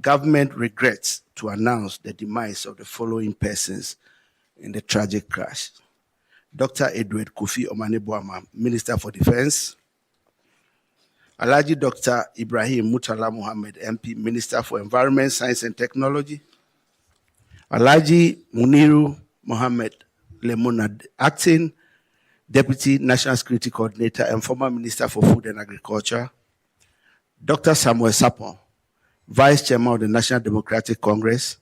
Government regrets to announce the demise of the following persons in the tragic crash. Dr. Edward Kofi Omane-Boamah, Minister for Defense. Alhaji Dr. Ibrahim Murtala Mohammed, MP, Minister for Environment, Science and Technology. Alhaji Muniru Mohammed Lemonad, Acting Deputy National Security Coordinator and former Minister for Food and Agriculture. Dr. Samuel Sapon, Vice Chairman of the National Democratic Congress.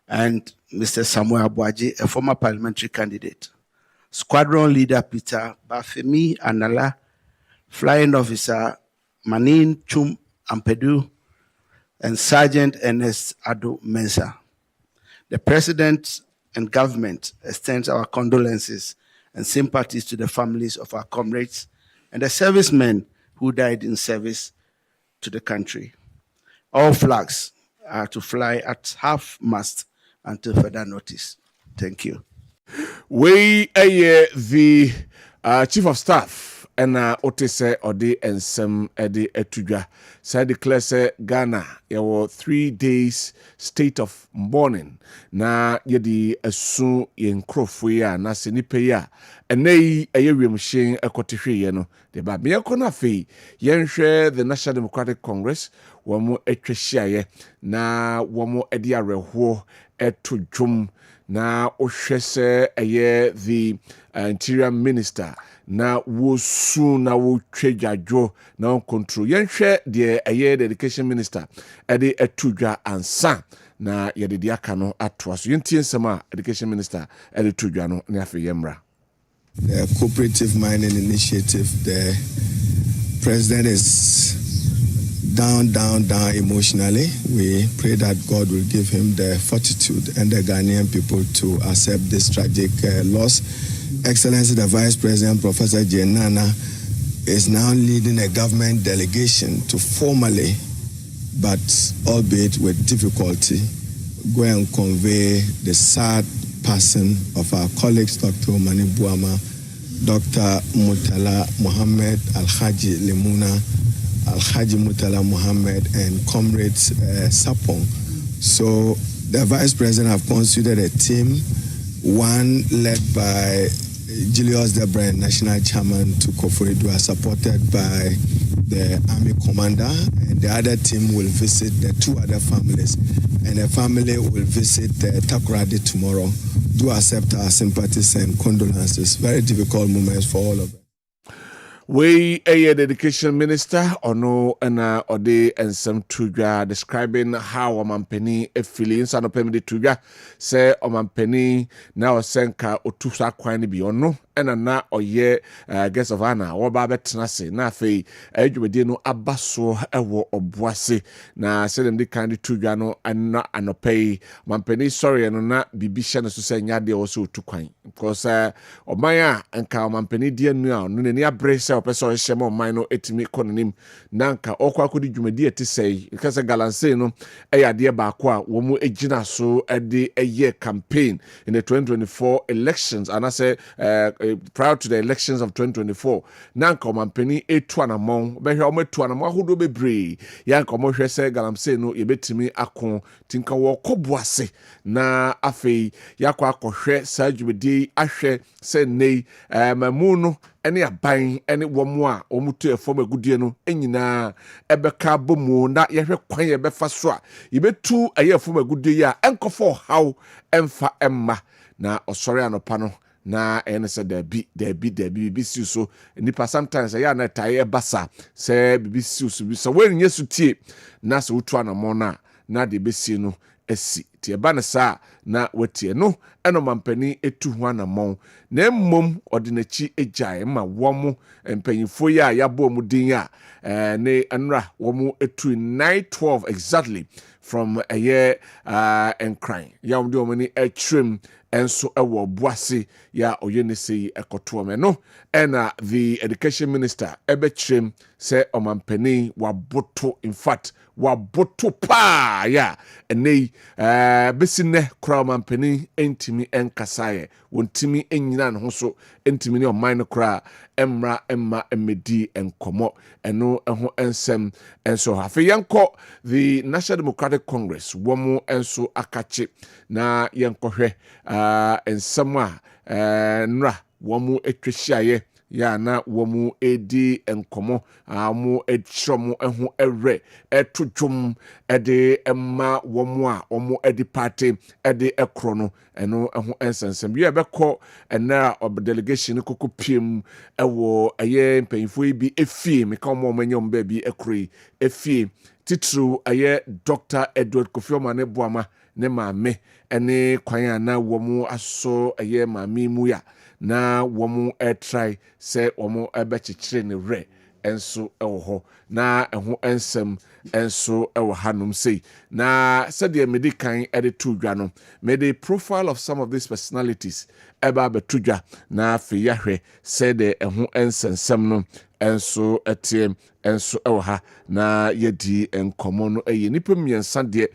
And Mr. Samuel Abuaji, a former parliamentary candidate. Squadron Leader Peter Bafemi Anala, Flying Officer Manin Chum Ampedu, and Sergeant Ernest Ado Mensah. The President and government extends our condolences and sympathies to the families of our comrades and the servicemen who died in service to the country. All flags are to fly at half-mast until further notice. Thank you. We the Chief of Staff and Otese Ode and Sem Ede Etudwa said declare say Ghana there were 3 days state of mourning na yedi esu yenkrofo ya na senipe ya enei eyewemhyen ekotehwe ye no de ba me yakona fe yenhwe the National Democratic Congress womo etwehyiaye na womo edi areho etodwom na ohwese eye the Interior Minister na wo su na wo twedwadwo na on control yenhwe de eye the Education Minister ede etudwa ansa na yede de aka no atoa so yentie nsem a Education Minister ede tudwa no na afi yemra. The cooperative mining initiative, the president is down emotionally. We pray that God will give him the fortitude and the Ghanaian people to accept this tragic loss. Excellency, the Vice President, Professor Jenana, is now leading a government delegation to formally, but albeit with difficulty, go and convey the sad passing of our colleagues, Dr. Omane-Boamah, Dr. Murtala Mohammed, Alhaji Lemuna, Alhaji Murtala Mohammed, and comrades Sapong. So the Vice President have constituted a team, one led by Julius Debra, National Chairman to Koforidua, supported by the Army Commander, and the other team will visit the 2 other families, and the family will visit Takoradi tomorrow. Do accept our sympathies and condolences. Very difficult moments for all of them. We the Education Minister ono na ode ensem tudwa describing how omampeni feelings and opemde tudwa say omampeni na osenka otusa kwan bi ono na oye guest of honor wo ba betena se na afei adwumede no abaso ewo oboase na say dem de kan tudwa no na anopei omampeni sorry no na bibihye no so say nyade wo so otukwan because omanya enka omampeni die nu a no ne abrese person shemo man no etimi kononim nanka okwa kodi dwumadi eti sei kase galanse no eyade ba ko a wo mu egina so ede eye campaign in the 2024 elections and I say prior to the elections of 2024 nanka omampani etu anamon behwe ometu anamon ahodo bebre yanka omohwe se galamse no yebetimi akon tinka wo koboase na afei yakwa akohwe sajumedi ahwe se nei mamu no ene aban ene womo a omutu efom agudie no enyina ebeka bomu na yehwe kwan yebefa so a yebetu aye efom agudie ya enkofo haw emfa emma na osori anopa no na ene se debi bisi so nipa sometimes ya na taye basa se bibisi so bi so wen yesu tie na so utu anamo na de besi no esi tie ba ne saa na watie no ɛno mampani etu ho anamon na mmom ɔde n'akyi egyae ma wɔn mpanyinfo yi a yɛabɔ mu din a ne anra wɔn etu 9:12 exactly from a year and crying. Yam do many a trim and so a war boissy ya or unisi a cotuameno. And the education minister ebe trim say oman penny waboto in fact waboto pa ya and nay besine crowman penny entimi and kasaye wontimi enyinan hoso entimi on minor cra emra emma emedi and komo and no ensem and so hafe yanko the National Democratic Congress womu and so akache na yankohwe and somewhere nra womu etwehyaye ya na womu edi enkomo amu edhromo eho ewre etodwom ede emma womu a omu edi party ede ekrono eno eho ensensem ye beko ena ob delegation koko piem ewo aye mpanyfo bi efie meka omo manyom ba bi ekri efie titru aye Dr. Edward Kofioma ne boama ne maame ene kwan na womu aso aye maame mu ya na womu try say womu ebechichire ne re enso ewo ho na eho ensem enso ewo hanum sei na said the medican editu dwa no made a profile of some of these personalities eba betudwa na afi yahwe said the eho ensensem no enso etie enso ewo ha na yedi enkomo no eye nipa miensa de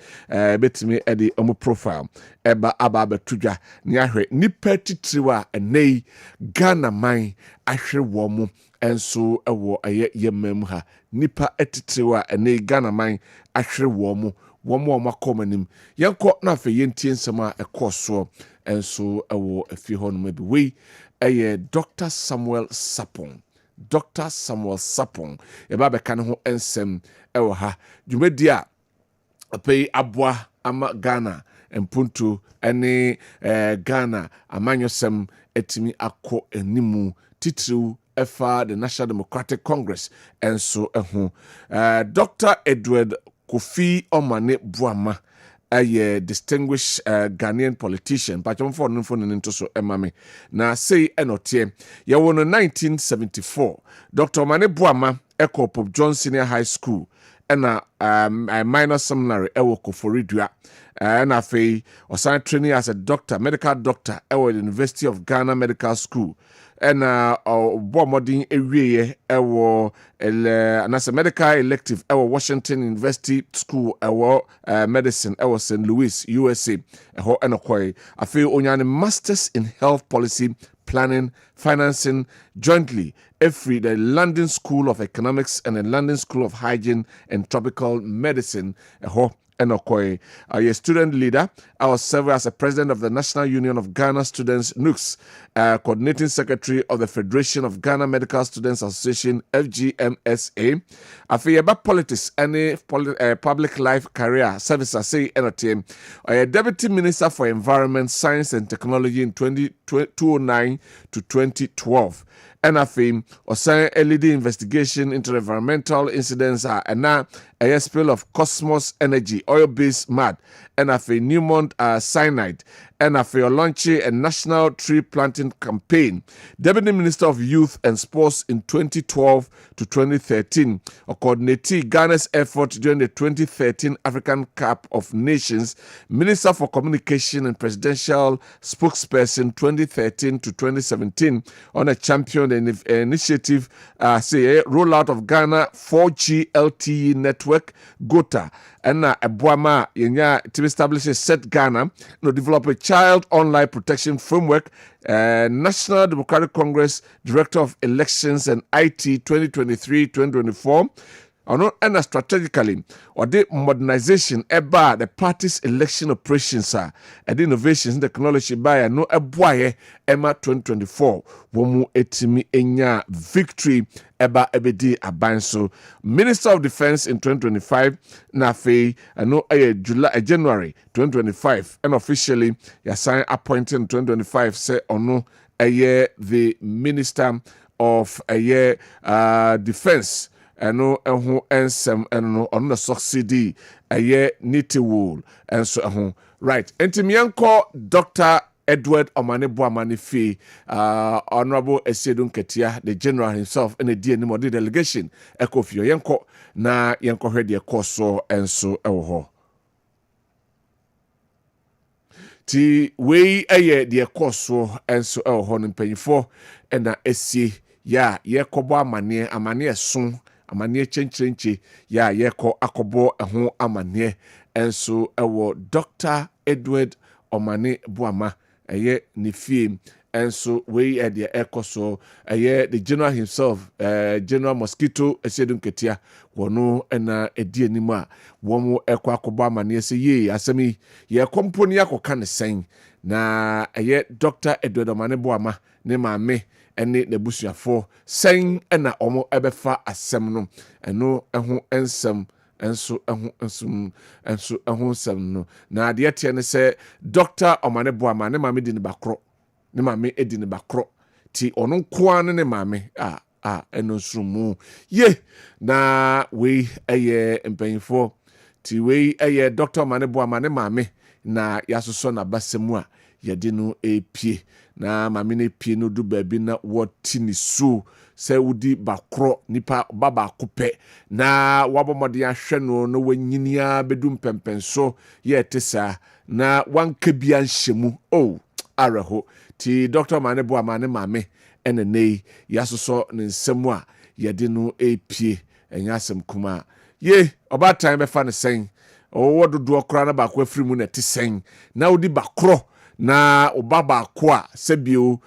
betimi edi omo profile eba aba betudwa ne ahwe nipa titiriwa enei Ghana man ahwe wo mu enso ewo aye yemam ha nipa etitiriwa enei Ghana man ahwe wo mu wo makomanim yenko na afi yentie nsem a ekoso enso ewo afi ho no mabi we eye Dr. Samuel Sapon Dr. Samuel Sapon eba beka ne ho ensem ewo ha dwumadi a pay aboa ama Ghana mpuntu ene Ghana amanyosem etimi akọ enimu titiriw efa the National Democratic Congress enso eho Dr. Edward Kofi Omane Boama a distinguished Ghanaian politician, but I'm for into so emame. Na say enotie. Ya won 1974. Dr. Mane Boama Echo Pope John Senior High School and a minor seminary ewo Koforidua. And I was training as a doctor, medical doctor, at the University of Ghana Medical School. And Bomodin area and as a medical elective Washington University School medicine St. Louis, USA. I feel on masters in health policy planning, financing jointly every the London School of Economics and the London School of Hygiene and Tropical Medicine. Enokoy, a student leader. I was serving as a president of the National Union of Ghana Students, NUCS, coordinating secretary of the Federation of Ghana Medical Students Association, FGMSA. After politics, any public life career service, I say, a deputy minister for environment, science and technology in 2009 to 2012. NFM or sign a leading investigation into environmental incidents and now a spill of Cosmos Energy oil-based mud NFA Newmont cyanide NFA launching a national tree planting campaign. Deputy Minister of Youth and Sports in 2012 to 2013 or coordinating Ghana's effort during the 2013 African Cup of Nations. Minister for Communication and Presidential Spokesperson 2013 to 2017 on a champion initiative rollout of Ghana 4G LTE network GOTA and Boama to establish a set Ghana develop a child online protection framework. National Democratic Congress Director of Elections and IT 2023-2024 and strategically or the modernization about the party's election operations and the innovations in technology by noeboye Emma 2024 womu etimi enya victory eba ebedi abanso. Minister of Defense in 2025 na fe no January 2025 and officially ya sign appointed in 2025 say ono the Minister of Defense ɛno ɛho ensem ɛno ɔno na succeed ɛyɛ niti wool ɛnso ɛho right entimienko Dr. Edward Omane Boamane Fee, Honorable Esedun Ketia, the general himself, and the DNM the delegation, Echo Fio Yenko, na Yenko heard the course and so ewo. Ti we aye the course and so ewo in paying for, and na esi ya ye kobo amane son, amane chenchenche, ya ye ko akobo ehon amane, and so ewo Dr. Edward Omane Boama. Aye ni fie enso we at the echo so aye the general himself General Mosquito Esedun Ketia wono na edi anim a womo ekọ akoba amane se ye asemi ye company akoka ne sen na aye Dr. Edward Omane Boama ne maame ene nebusuafo sen na omo ebefa asem no eno eho ensem enso ehun sem no na de tie ne se Dr. Omane Boama ne mame di ne bakro ne mame edi ne bakro ti ono koa ne mame eno nsumu ye na we eye mpanyfo ti we eye Dr. Omane Boama ne mame na yasoso na basemu a yede no epie na mame ne pie no du baabi na woti ni so se wudi bakro nipa baba kope na wabomode ahwe no wanyinia bedum pempenso ye tesa na wanka bia nhemu areho ti Dr. Omane Boama ne mame enenei yasoso ne nsemu a yede no epie enyasem kuma ye oba time be fa ne sen wododo okra na bakwa afiri mu na tesen na wudi bakro na obaba kwa sebio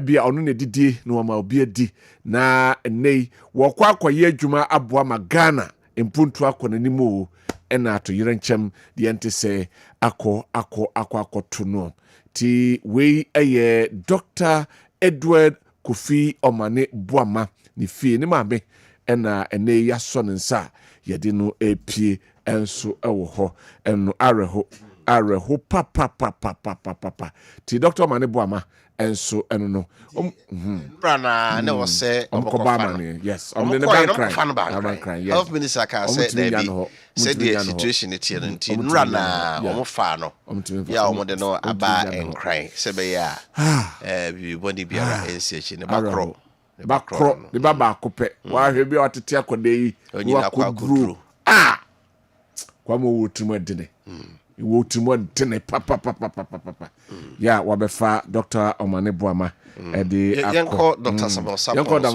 bia onu ne didie no ma obi adi na nei wokwa akoye adwuma aboa magana empuntu akọ nanimu ena ato yerenchem de ente se akọ no ti we eye Dr. Edward Kofi Omane Boama ni fie ni maame ena ene yaso ne nsa yede no epie enso ewo ho eno areho papa ti Dr. Omane Boama enso eno no brana na wo se Obama yes the bank cry yes health minister ka say there said the situation it here nti brana omo fa no ya omo de no aba en cry se be ya bi body biara ensechi ne bakro the baba akopɛ wa hwe bi otete akode yi wa kodru kwa mo wotumo dene wotumo dene papa ya wabefa Dr. Omane Boama edi akọ Dr. Samuel Sapo ya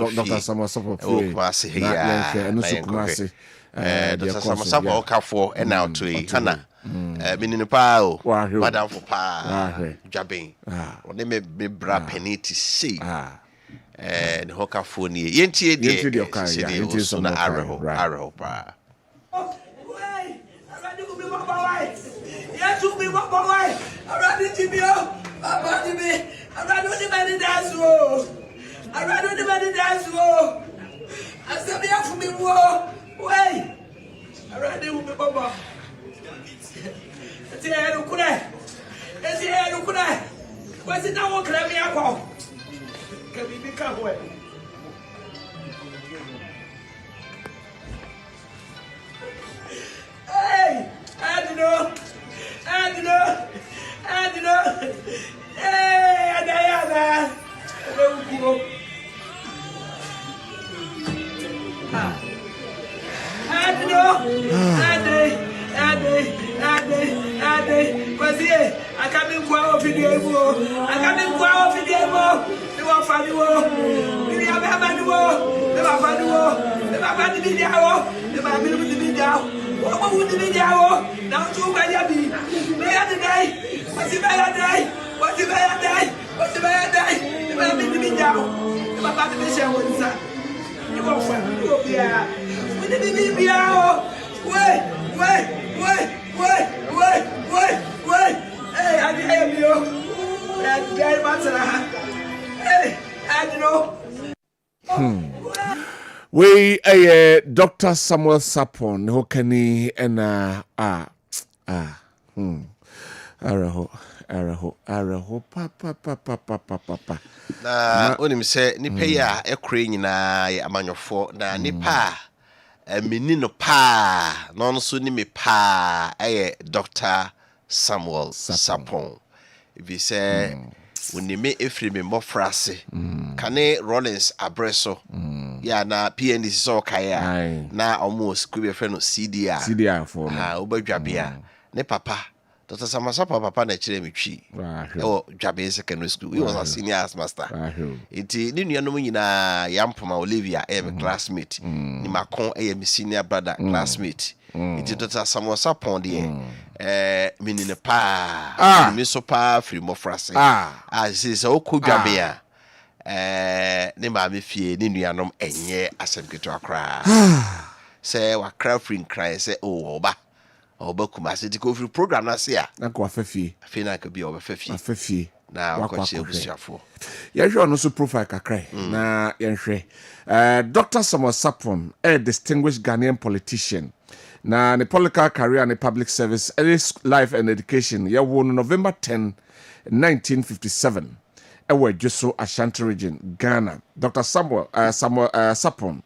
eno so kumase Dr. Samuel Sapo okafo na oto yi hana minini pa o madam for pa dwaben one me bra penity say the hoka phone ye yentie de so na arrow pa yes we walk away already tibio about me already the man dance wo already the man dance wo asabi afu mi wo wey already we be baba eti e kure wasi na wo kra mi akọ kabi bi ka ho hey I don't know. Hey, Adayana. What would be now? Now, two by Yabi. Better day. What's the better day? What's the better day? What's the better day? The man be down. The Papa be share with us. You go for it. Yeah. With the baby. Wait. Hey, I hear you. That's very much. Hey, I don't know. We Dr. Samuel Sapon who can Araho pa. Na onim se nipa ya ekure nyina ya amanyofo na nipa mini no pa no so ni me pa Dr. Samuel Sapon bi se unime efri me mofrase kane Rollins abreso ya na PNDC so kaya na almost could be friend of CDR for obadwabia ne papa Dr. Samasapa papa na kire me twi dwabe secondary school he was a senior master iti ni nuanom nyina yampoma Olivia my classmate ni makon my senior brother classmate iti Dr. Samasapa de minine pa mi so pa free mo frase say okudwabe a ne ma me fie ni nuanom enye asem akra say wakra free nkran say oba kumase ti ko free program na se a na ko afafie na ka bi afafie na wakwache obusuafo ya hwe ono so profile kakra na yenhwe Dr. Samuel Sapon a distinguished Ghanaian politician na ne political career and public service life and education ya won November 10 1957 ewe Joso Ashanti region Ghana. Dr. Samuel Sapon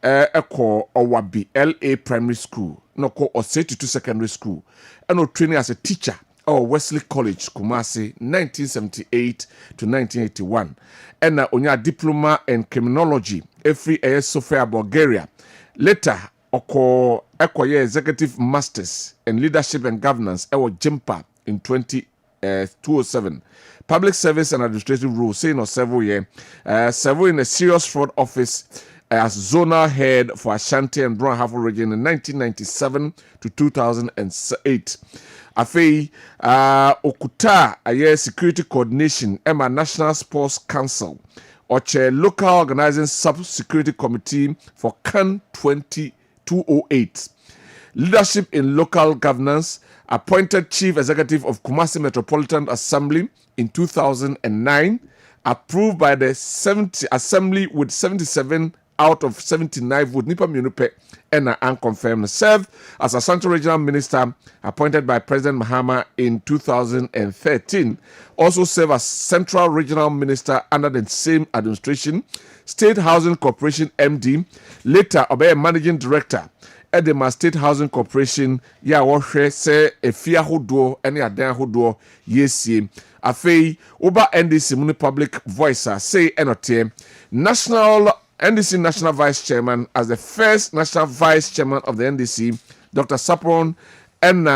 eko Owabi LA primary school no ko Osetutu secondary school and training as a teacher at Wesley College Kumasi 1978 to 1981 and onya diploma in criminology every Sofia Bulgaria. Later eko executive masters in leadership and governance Jimpa in 2007. Public service and administrative rules saying or several years several in a serious fraud office as zonal head for Ashanti and Brown Hafo region in 1997 to 2008. Afei okuta aye security coordination Emma National Sports Council or chair local organizing sub-security committee for CAN 2008. Leadership in local governance, appointed chief executive of Kumasi Metropolitan Assembly in 2009, approved by the 70 Assembly with 77 out of 79 votes. Nipa Minupe and unconfirmed. Served as Ashanti Regional Minister, appointed by President Mahama in 2013. Also served as Central Regional Minister under the same administration. State Housing Corporation MD. Later, obey Managing Director. Edema State Housing Corporation ya wohwe se efia hodo ene adan hodo yesie afei oba NDC muni public voice say enote national NDC national vice chairman as the first national vice chairman of the NDC Dr. Sapon and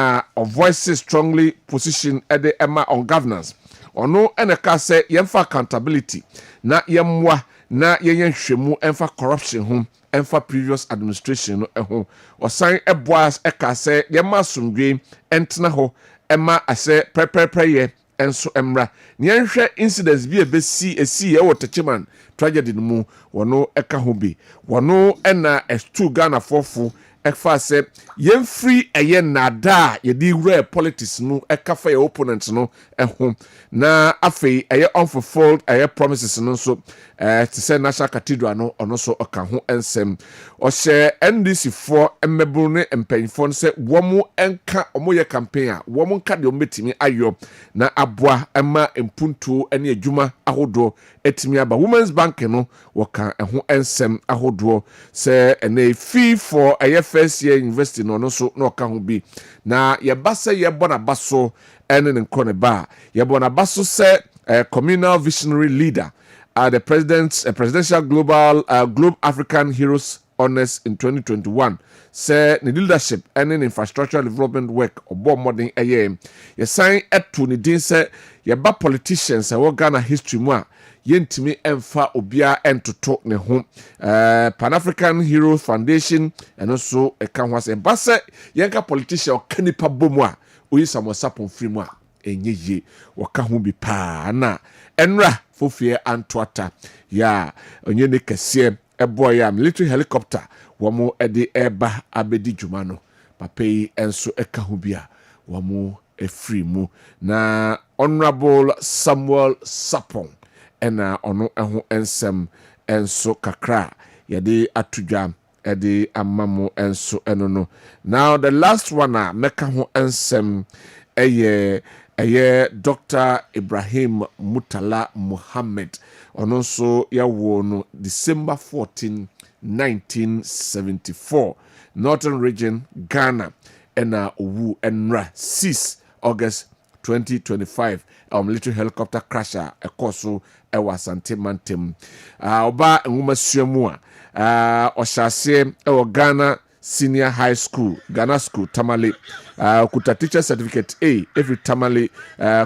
voices strongly position at the Emma on governance ono eneka say yemfa accountability na yemwa na yenhwemu emfa corruption home for previous administration no osan eboas eka se yema sumdwe entena ho ema ase prepare enso emra nyenhwe incidents bi ebesi esi ye wotachiman tragedy no mu wono eka ho bi wono ena estu Ghana fofu ekfa se yemfree eye nada ye di wura politics no eka fa ye opponent no na afei eye unfulfilled eye promises no so to say national cathedral no ono so oka ho ensem o she NDC for emmebu ne empanfo no se womo enka omoye campaign a womo nka de ometimi ayo na aboa ema empuntu ene adwuma ahodo etimi aba Women's Bank no woka ho ensem ahodo se ene fee for eye first year university no so no oka ho bi na ye basa ye bona baso ene nkone ba ye bona baso se communal visionary leader the presidential Globe African Heroes Honors in 2021 say the leadership and in infrastructure development work obo modern ye sign eto ni din say ye ba politicians e Ghana history mu a yentimi emfa obia entoto ne ho Pan African Heroes Foundation and also e kan ho say ba say yenka politician kanipa bomu a oyi Samuel Sapon free mu a enye ye waka ho bi pa na enra fofie antwata ya onye ne kese eboy ya military helicopter womo ede eba abedi dwuma no papai enso eka ho bia womo efree mu na Honorable Samuel Sapon ena ono eho ensem enso kakra yade atudwa ede amamo enso eno no. Now the last one meka ho ensem eye Dr. Ibrahim Mutala Muhammad ono nso yawo no December 14 1974 Northern Region Ghana ena owu enra 6 August 2025 military helicopter crasher ekoso ewa Sante Mantem oba enwuma suamu oshase ewo Ghana Senior High School, Ghana School, Tamale, Kuta Teacher Certificate A, every Tamale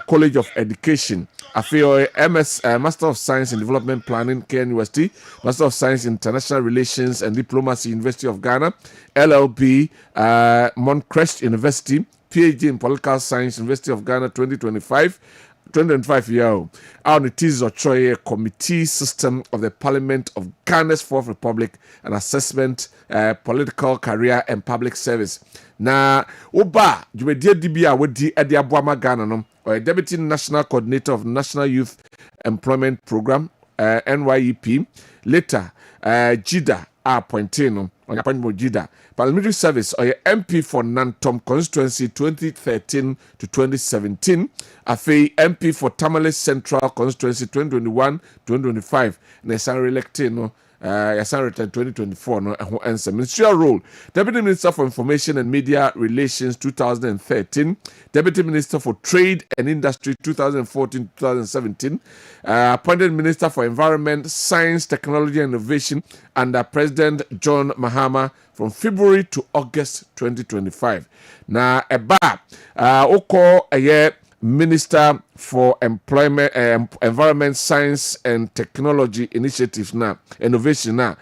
College of Education, Afeo MS, Master of Science in Development Planning, KNUST, Master of Science in International Relations and Diplomacy, University of Ghana, LLB, Montcrest University, PhD in Political Science, University of Ghana, 2025 year on the Teas of Troy Committee System of the Parliament of Ghana's Fourth Republic and Assessment, Political Career and Public Service. Na Oba, you dear DBA with the Ediabuama Ghana, no, or Deputy National Coordinator of National Youth Employment Program, NYEP. Later, Jida Pointino, on appointment Jida. Parliamentary service or MP for Nantom constituency 2013 to 2017. Afe MP for Tamale Central constituency 2021-2025. Nesan re-elected no. Yasan returned 2024 no answer. Ministerial role: Deputy Minister for Information and Media Relations 2013, Deputy Minister for Trade and Industry 2014-2017, appointed Minister for Environment, Science, Technology and Innovation under President John Mahama from February to August 2025. Na eba oko Minister for Employment, Environment, Science and Technology Initiatives na Innovation na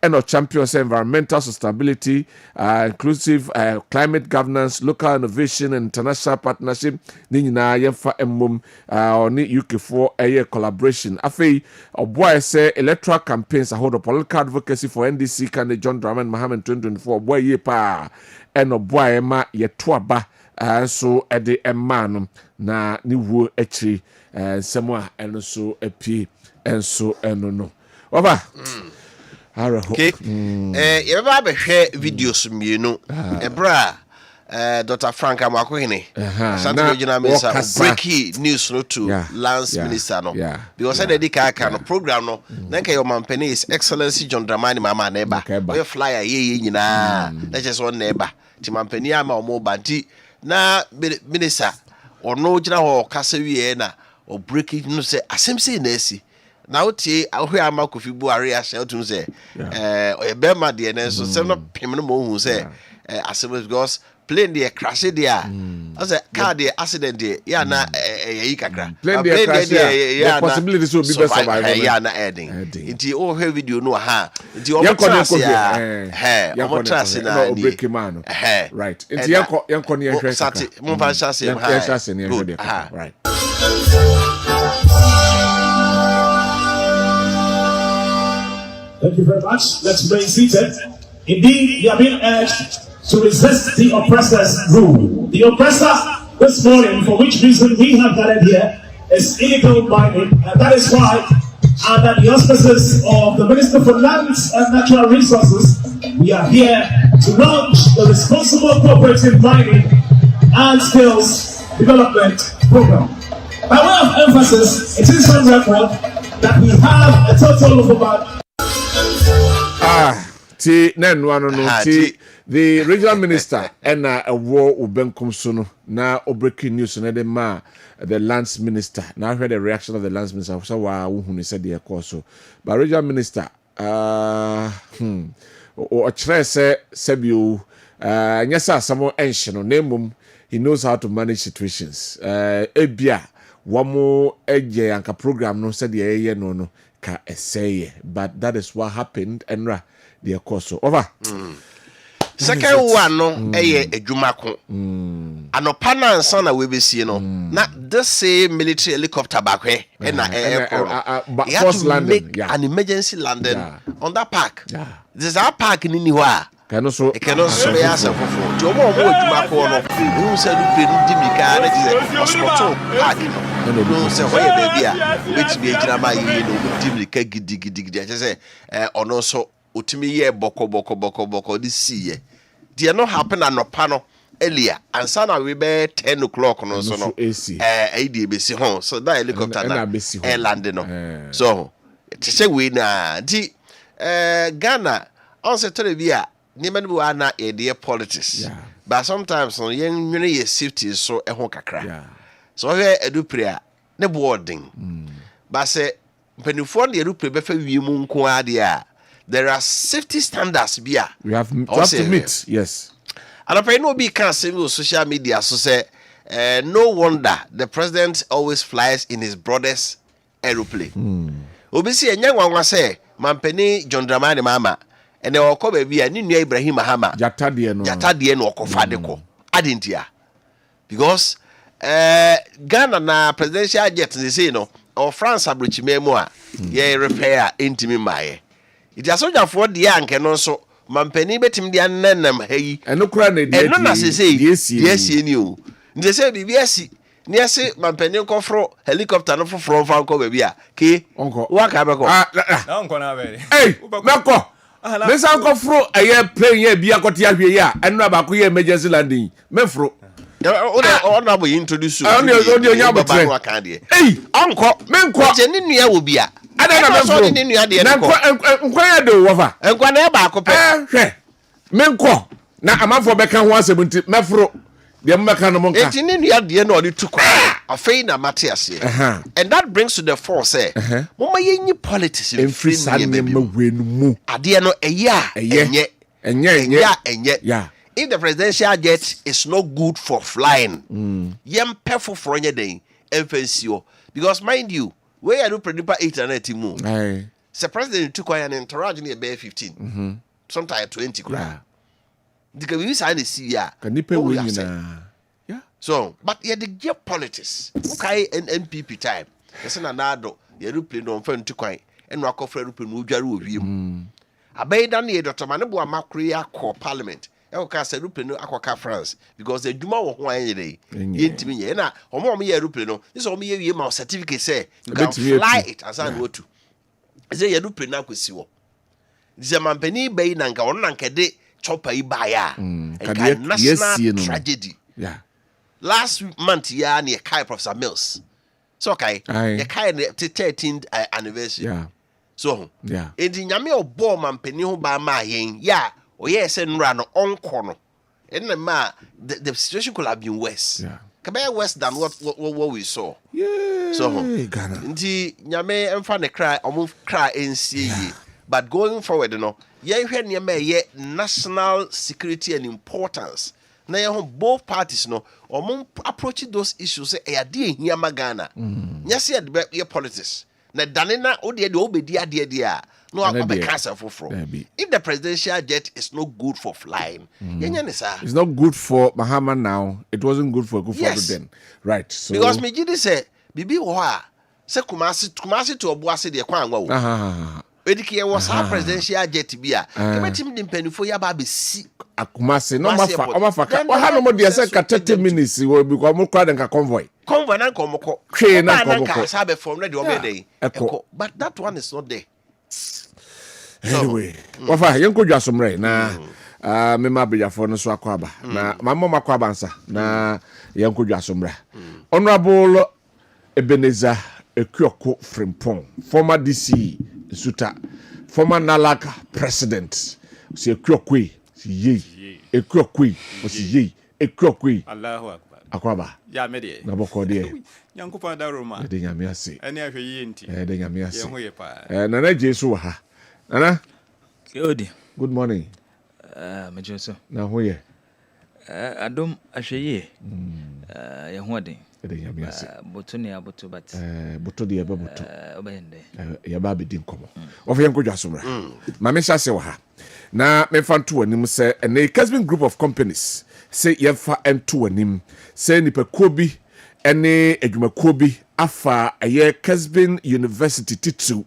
and champions environmental sustainability, inclusive climate governance, local innovation and international partnership. Ni nyina yemfa emmom oni UK4 collaboration. Afei oboy say electoral campaigns hold political advocacy for NDC candidate John Dramani Mahama 2024 boy ye pa and oboy ma yetuaba so ede emma na ni wo akiri semwa eno so api enso eno no oba okay you ever be videos mienu ebra Dr. Frank Amakwene Santa Regional Minister breaking news no to Lance Minister no because I dey ka no program no na ka your mampeni is Excellency John Dramani Mahama neba we flyer ye nyina na just one neba ti mampeni ama omo banti na minister ono gina ho kasa wie na o breaking no say asem say na esi na otie ahwe ama Kofi Buhari a say otum say o be ma de na so sem no pem no mo hu say asem because plane dey crash dey I say car dey accident dey ya na yi kakra plane dey crash ya possibility so be best survive ya na ending nti o he video no ha nti o trust ya o trust na ni break man right nti yanko ne hwe sati mo fa chance ha right. Thank you very much. Let's remain seated. Indeed, you have been urged to resist the oppressor's rule. The oppressor this morning, for which reason we have gathered here, is illegal mining, and that is why, under the auspices of the Minister for Lands and Natural Resources, we are here to launch the Responsible Cooperative Mining and Skills Development Program. By way of emphasis, it is on record that we have a total of about the regional minister and a war ubenkum suno na breaking news na the ma the lands minister. Now I heard the reaction of the lands minister. So who said the course. But regional minister or try say Sebu nyasa samo enshino name he knows how to manage situations. Ebia wamo eje anka program no said the no ka essay, but that is what happened and the course over. Second one no edwumako anopa na nsa na we be see no na this same military helicopter back here na airport force landing an emergency landing on that park. This is our park ni wa cannot so be as for jo mo edwumako no who said du pe ndi mika na je hospital park no say why baby a which be ejina ma yi no ndi mika gidigidi I say ono so utimi ye boko di see ye. They no happen anopa no earlier and sana we be 10 o'clock no so no AD be si hon so that helicopter na air landing no so te say we na di Ghana on se tore bia ni man bi ana e dey politics but sometimes no yen nwene ye safety so e ho kakra so we edupre a ne boarding but say penifo na edupre be fa wiemu nko ade a there are safety standards bia we have to meet. Yes. And I know be can say on social media so say no wonder the president always flies in his brother's aeroplane. Obisi enya nwanwa say mampeni John Dramani mama ene okọ ba bia ni nua Ibrahim Mahama jata de no okofa de ko adentia because Ghana na presidential jet they say no or France abrochimemu a ye repair intimi maye it is soldier for the anke no so mampeni betim dia nanam hayi eno kura na die eno na say yes ni o nde say bibiasi ni ase mampeni nkofro helicopter no foforo fa nko ba bia ke wa ka be ko na nko na be meko mesa nkofro aye plane ye bia kote ahwe ya eno ba ko ye emergency landing mefro ona bo introduce you oni nya botre anko menko je ni nua wo bia ada na mefro ni nua de na nko ya do wofa enko na e ba ko pe hwe menko na amanfo beka ho asebunti mefro de mmeka no monka enti ni nua de na odi tukwa afei na mate ase and that brings to the force say mama yenyi politics in free mu ade no enye yeah. If the presidential jet is not good for flying, yem perfect for anything, FNCO. Because mind you, where you do predipa 8 and 8 move. The president took an entourage near Bay 15, sometimes 20. The community sign the CR. Can you pay yeah. So, but yeah, the geopolitics. Okay, and NPP time. There's an anado, you do play no fun to quite, and rock off aeroplane Ujaru of you. A bay done here, Dr. Manabu Makria core parliament. Eka se aeroplane no akwa France because the duma wo ho anyede yentimi ye na omo me aeroplane no this omo ye ma certificate say you can fly it as an wotu say aeroplane na kwesi wo this mampani bay na nka won na nka de chopper yi ba ya national tragedy last month ya na kai Professor Mills so okay ya kai the 13th anniversary so edi nyame obo mampani ho ba ma yen ya oh yes, and run on corner. And the situation could have been worse. Kabaya worse than what we saw. Yeah. So indeed, Nyame and fan cry or move cry and see. But going forward, you know, national security and importance. Now both parties no or approaching those issues say dear Ghana. Yes, your politics. Na danena odi de obedi ade dia no akobe cancer for if the presidential jet is not good for flying it's not good for Mahama now, it wasn't good for Kufuor then, right? So because me gidi say bibi wo ha say kumasi to obuase de kwa anwa wo edike was our presidential jet bia kebetim de mpanifo ya ba be si akumase no mafa o ha no mo de say ka 30 minutes we because mo kwa den ka convoy na komoko sabe from ready obey but that one is not there anyway wafa yenko dwasomre na me ma bejafo no so akwaba na mamma makwaba nsa na yenko dwasomre honorable Ebenezer Ekuoko Frimpong, former DC Suta, former Nalak president si Ekuokwe si ye Ekuokwe si ye Ekuokwe Allahu akbar akwaba ya mede na boko de Nyankopa da Roma de nyame ase ene ahwe yi nti de nyame ase ye ho ye pa nana Jesu wa ha nana good morning mejeso na ho ye adom ahwe ye ye ho de de nyame ase boto ne aboto but boto de ebe boto obende ya ba be din komo of ye nkodwa somra ma me sha se wa ha na me fa nto anim se ene Kessben group of companies se ye fa ento anim se nipa kobi ene adwumakuo bi afa aye Kessben University titu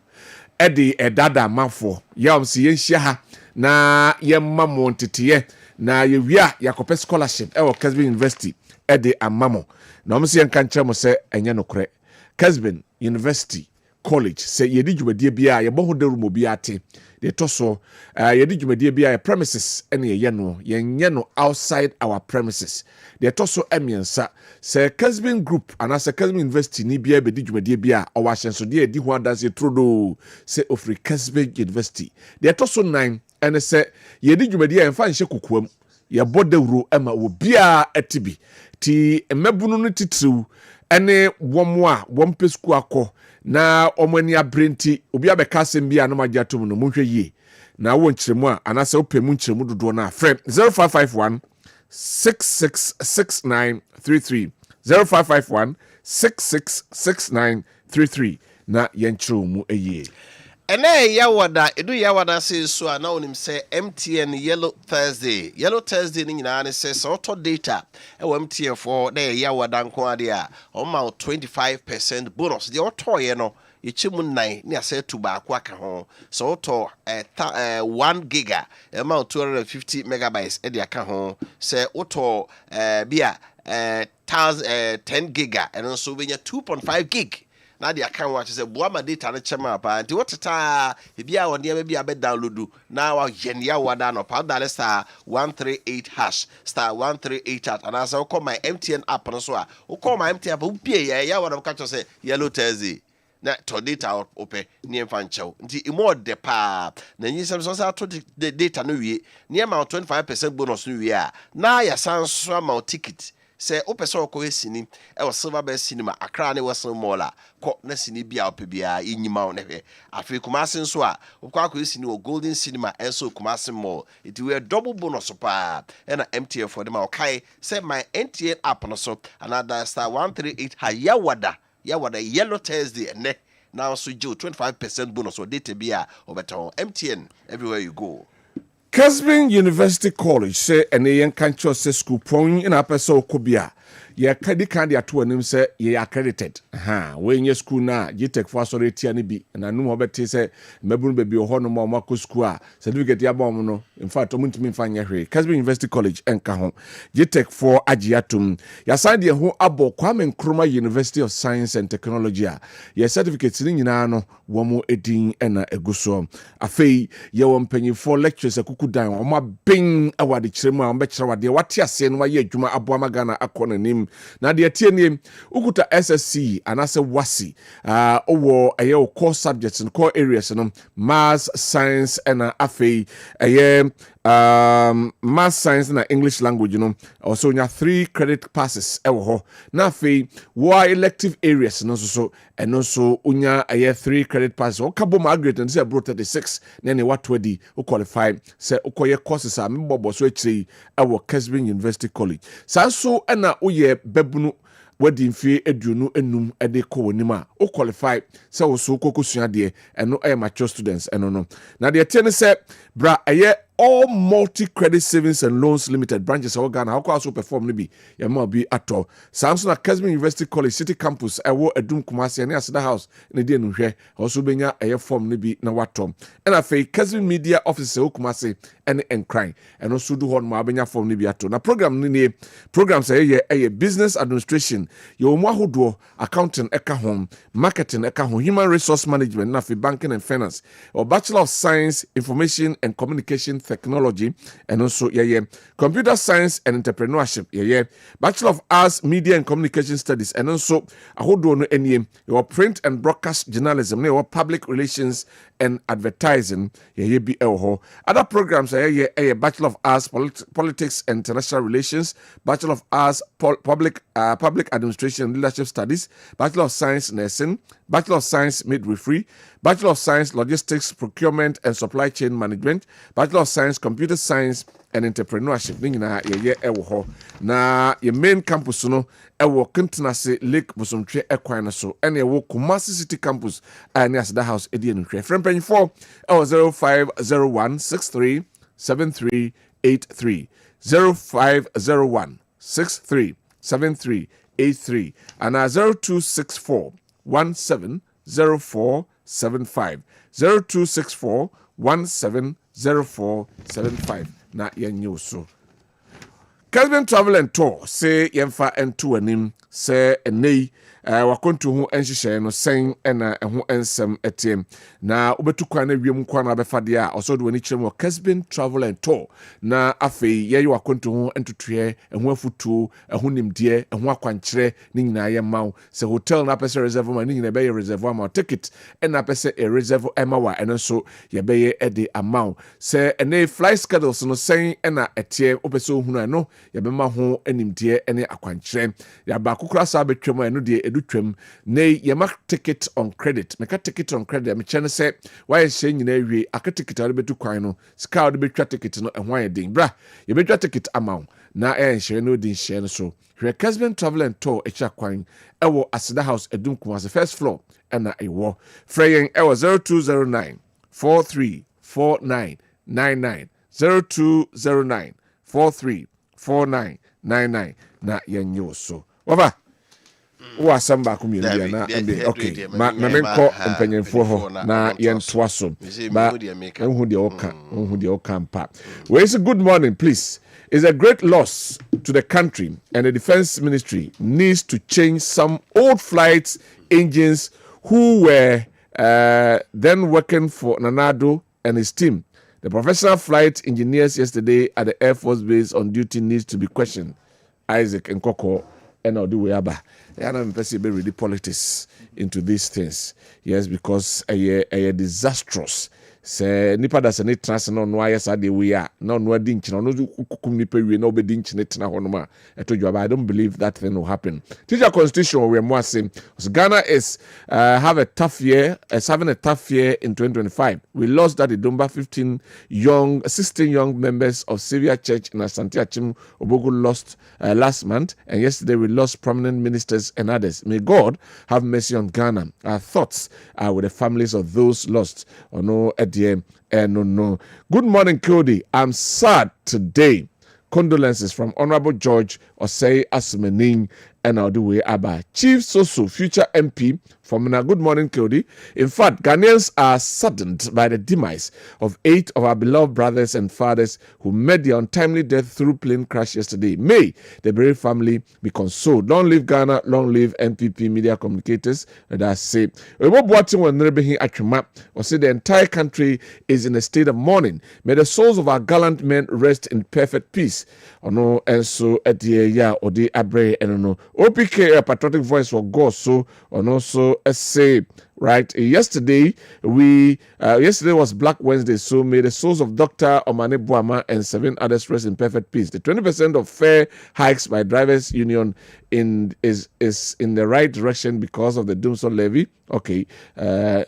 ede edada mafo ya si ye nhia ha na ye mamo ntete na ye wia yakopɛ scholarship e wo Kessben University ede amamo na omse yan kan kyerɛ mo sɛ enye nokore Kessben University College sɛ yedi dwumadie bia ye boho daru mo bia ate de toso yedi dwumadie bia premises ene ye no yenye no outside our premises de toso emiensa se Kessben group anase Kessben University ni bia be di dwumadie bia o wa hyenso de edi ho adanse trodo se ofri Kessben University de toso 9 ene se yedi dwumadie emfa nhye kokoam ye bodawuro ema obia atibi ti emabunu no titiriw ene womwa wompesku akọ na omani abrenti obi abeka asem bia no magyatom no monhwe yie na wo nkyeremu a anase opemu nkyeremu dodo na frɛ 0551 666933 0551 666933 na yenkyeremu mu eyie. Ene yawada edu yawada say so na onim say MTN Yellow Thursday ni nyina ne say so to data e MTN for na yawada nko ade a o ma 25% bonus de otoye no yichimu 9 ne ase tu ba akwa ka ho so to 1 giga e ma 250 megabytes e de aka ho say oto bia 10 giga and so benya 2.5 gig na dia kan wa say boama data na chema pa nti woteta e bia won dia bia be download na wa yenia wada no pa dale star 138 hash star 138 at and as I call my MTN app no so a call my MTN app upie ya wada ka say Yellow Thursday na to data ope ni emfa nchew nti imo de pa na nyi sem so sa to the data no wie ni ma 25% bonus no wie a na ya sanso ma ticket say opese okọ esini e wo silver best cinema akra ne wesen mola ko na sini bia opebia enyima wo nehwe afi kumase nso a okọ akọ esini wo golden cinema enso kumase mall it we double bonus pa e na MTN for dem okay say my MTN app no so another star 138 yawada Yellow Thursday ne now so jo 25% bonus or data bia obeton MTN everywhere you go. Kessben University College say ene yen kancho se school pon in apeso okobia ye kadi kan dia to anim say ye accredited we nye school na GTech for sorry tia ne bi na num obete say mabunu be bi ho no ma makọ school a certificate ya bom no in fact omuntimi mfanya hwe Kessben University College enka ho GTech for agiatum ya side ye ho abo Kwabena University of Science and Technology a ye certificate ni nyina no wo mo edin ena eguso afei ye wo mpanyifo lectures akuku dan wo ma ben awade kiremu a mbekira wade wate ase no waye adwuma aboa magana akọ nim na de tie ni ukuta SSC anase wasi owo aye core subjects and core areas no maths science and afei aye math science and English language also nya 3 credit passes ewo ho na afei wo elective areas no so and also unya aye 3 credit passes o kabo migrate and say bro 36 na ne watwadi o qualify say okoye courses a mbobo so akiri ewo Kessben University College sanso na oye babunu wadi mfie eduonu enum ede ko wonima o qualify say wo so kokosua de eno mature students eno no na de tie ne say bra aye all multi-credit savings and loans limited branches of Ghana. How can also perform nibi? Ya ma bi ato. Samson at Kessben University College City Campus. I wo Edum Kumasi and Asada House in the day nuhe. Also benya a form nibi na watom. And I fay Kessben Media Officer Kumasi and crying. And also do hon ma benya form nibi ato. Na program ni programs a business administration. Yo mwa hudo accounting eka home, marketing eka home, human resource management na fi banking and finance. Or Bachelor of Science, Information and Communication Technology and also computer science and entrepreneurship Bachelor of Arts Media and Communication Studies and also your print and broadcast journalism your public relations and advertising other programs are Bachelor of Arts Politics and International Relations, Bachelor of Arts Public Administration and Leadership Studies, Bachelor of Science Nursing, Bachelor of Science Midwifery, Bachelor of Science Logistics, Procurement and Supply Chain Management, Bachelor of Science Computer Science and Entrepreneurship. Na your main campus no ewo Kintenase Lake Bosomtwe Ekwan so ene ewo Kumasi City Campus ane Asada House edi enhwe. Friend pen 4 0501 63 7383 0501 63 7383 and 0264 170475 0264 170475 na yenyo so. Kessben Travel and Tour say yemfa ento anim sɛ ɛnɛ wakonto ho nhyehyɛ no sɛn ɛna ɛho nsɛm ɛteɛ na wobɛtu kwan na wiem kwan na bɛfa deɛ a ɔsɔ de wani kyerɛ mu Kessben Travel and Tour na afei yɛyɛ wakonto ho ntotoɛ ɛho afutuo ɛho nimdeɛ ɛho akwankyerɛ ne nyinaa yɛ ma wo sɛ hotel na apɛ sɛ reserve ma ne nyinaa bɛyɛ reserve ama ticket ɛna apɛ sɛ reserve ɛma wa ɛno nso yɛbɛyɛ ɛde ama wo sɛ ɛnɛ flight schedules no sɛn ɛna ɛteɛ wopɛ sɛ ohunu ɛno yɛbɛma ho nimdeɛ ɛne akwankyerɛ yɛaba akokora saa bɛtwam a ɛno deɛ ɛdu ne yɛma ticket on credit meka ticket on credit mekyɛ no sɛ wayɛ hyɛ nyinaa wie aka ticket a wode bɛtu kwan no sika a wode bɛtwa ticket no ɛho ayɛ den bra yɛbɛtwa ticket ama wo na ɛnhyɛ no odi nhyɛ no so hwɛ Kessben Travel and Tour ɛkyɛ kwan ɛwɔ Aseda House Edum Kumase first floor ɛna ɛwɔ frɛ yɛn ɛwɔ 0209 434999 0209 434999 na yɛnyɛ wo so waba wo asɛm baako mmienu bia na okay ma menkɔ mpanyinfoɔ hɔ na yɛntoa so ba ɛhu deɛ woka mpa wei sɛ good morning please. It's a great loss to the country, and the Defense Ministry needs to change some old flight engines who were then working for Nanado and his team. The professional flight engineers yesterday at the Air Force Base on duty needs to be questioned. Isaac Nkoko and Oduweyaba. I don't read politics into these things. Yes, because a disastrous. Say nipa da se ne trans no no ayesa de we a no no adi nchina no kukum nipa we na obedi nchine tena ho no ma etojo I don't believe that thing will happen. Teacher constitution we mo ase Ghana is having a tough year in 2025. We lost that Idumba 16 young members of Savior Church in Asante Achim Obogu lost last month, and yesterday we lost prominent ministers and others. May God have mercy on Ghana. Our thoughts are with the families of those lost or no no. Good morning, Cody. I'm sad today. Condolences from Honorable George Osei Asmening and Oduwe Abba. Chief Soso, future MP from Mina. Good morning, Cody. In fact, Ghanaians are saddened by the demise of 8 of our beloved brothers and fathers who met their untimely death through plane crash yesterday. May the bereaved family be consoled. Long live Ghana, long live NPP media communicators. And I say, the entire country is in a state of mourning. May the souls of our gallant men rest in perfect peace. Ono and so at the ya or the abre and no OPK a patriotic voice for God. So and also say right yesterday was Black Wednesday, so may the souls of Dr. Omane Buama and 7 others rest in perfect peace. The 20% of fare hikes by drivers union is in the right direction because of the Doomsday levy. Okay, I'm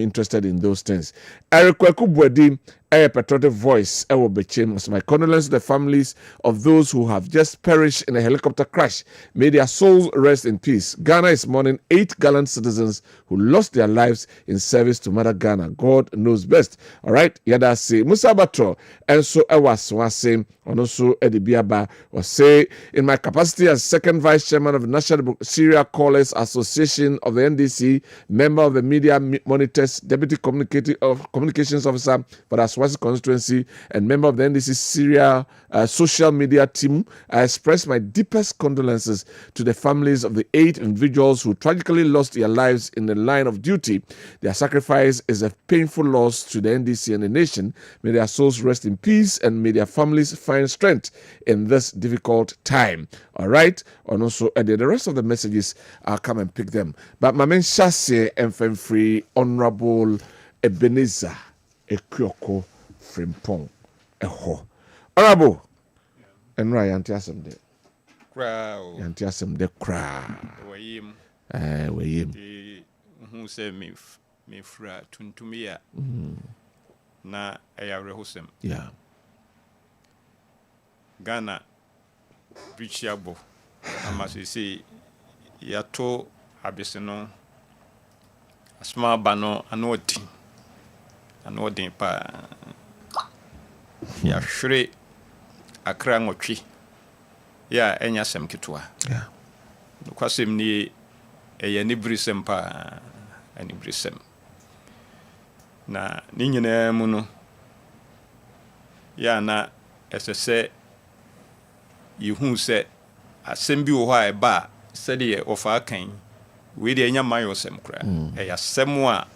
interested in those things. Eric Kwekubwedi, a patriotic voice, my condolences to the families of those who have just perished in a helicopter crash. May their souls rest in peace. Ghana is mourning 8 gallant citizens who lost their lives in service to Mother Ghana. God knows best. All right, yada say Musa Bato, and so I was saying, and also Eddie Biaba was say, in my capacity as second vice chairman of the National Serial Callers Association of the NDC, member of the Media Monitors, deputy communications officer for the Aswasi constituency, and member of the NDC Syria social media team, I express my deepest condolences to the families of the 8 individuals who tragically lost their lives in the line of duty. Their sacrifice is a painful loss to the NDC and the nation. May their souls rest in peace and may their families find strength in this difficult time. All right, and also the rest of the messages, I'll come and pick them. But my main Shase and Free Honorable Ebenezer Ekyoko Frimpong Eho. Honorable, and Ryan Tiasem de Crow. Yantiasem de Cra. We who say me fra Tuntumia na Ayarehosem. Yeah. Ghana Richabo. I must say, Yato Abisino, a small bano, an ordin pa. Ya shre a crangochi. Ya enya sem kitua. Yeah. No kwasim ni a yanibrisem pa anibrisem. Na ninyene muno. Ya na SSA. You who said, asɛm bi wɔ hɔ a ɛba said the offer kind. We the nya mayo sem kra. Ya semwa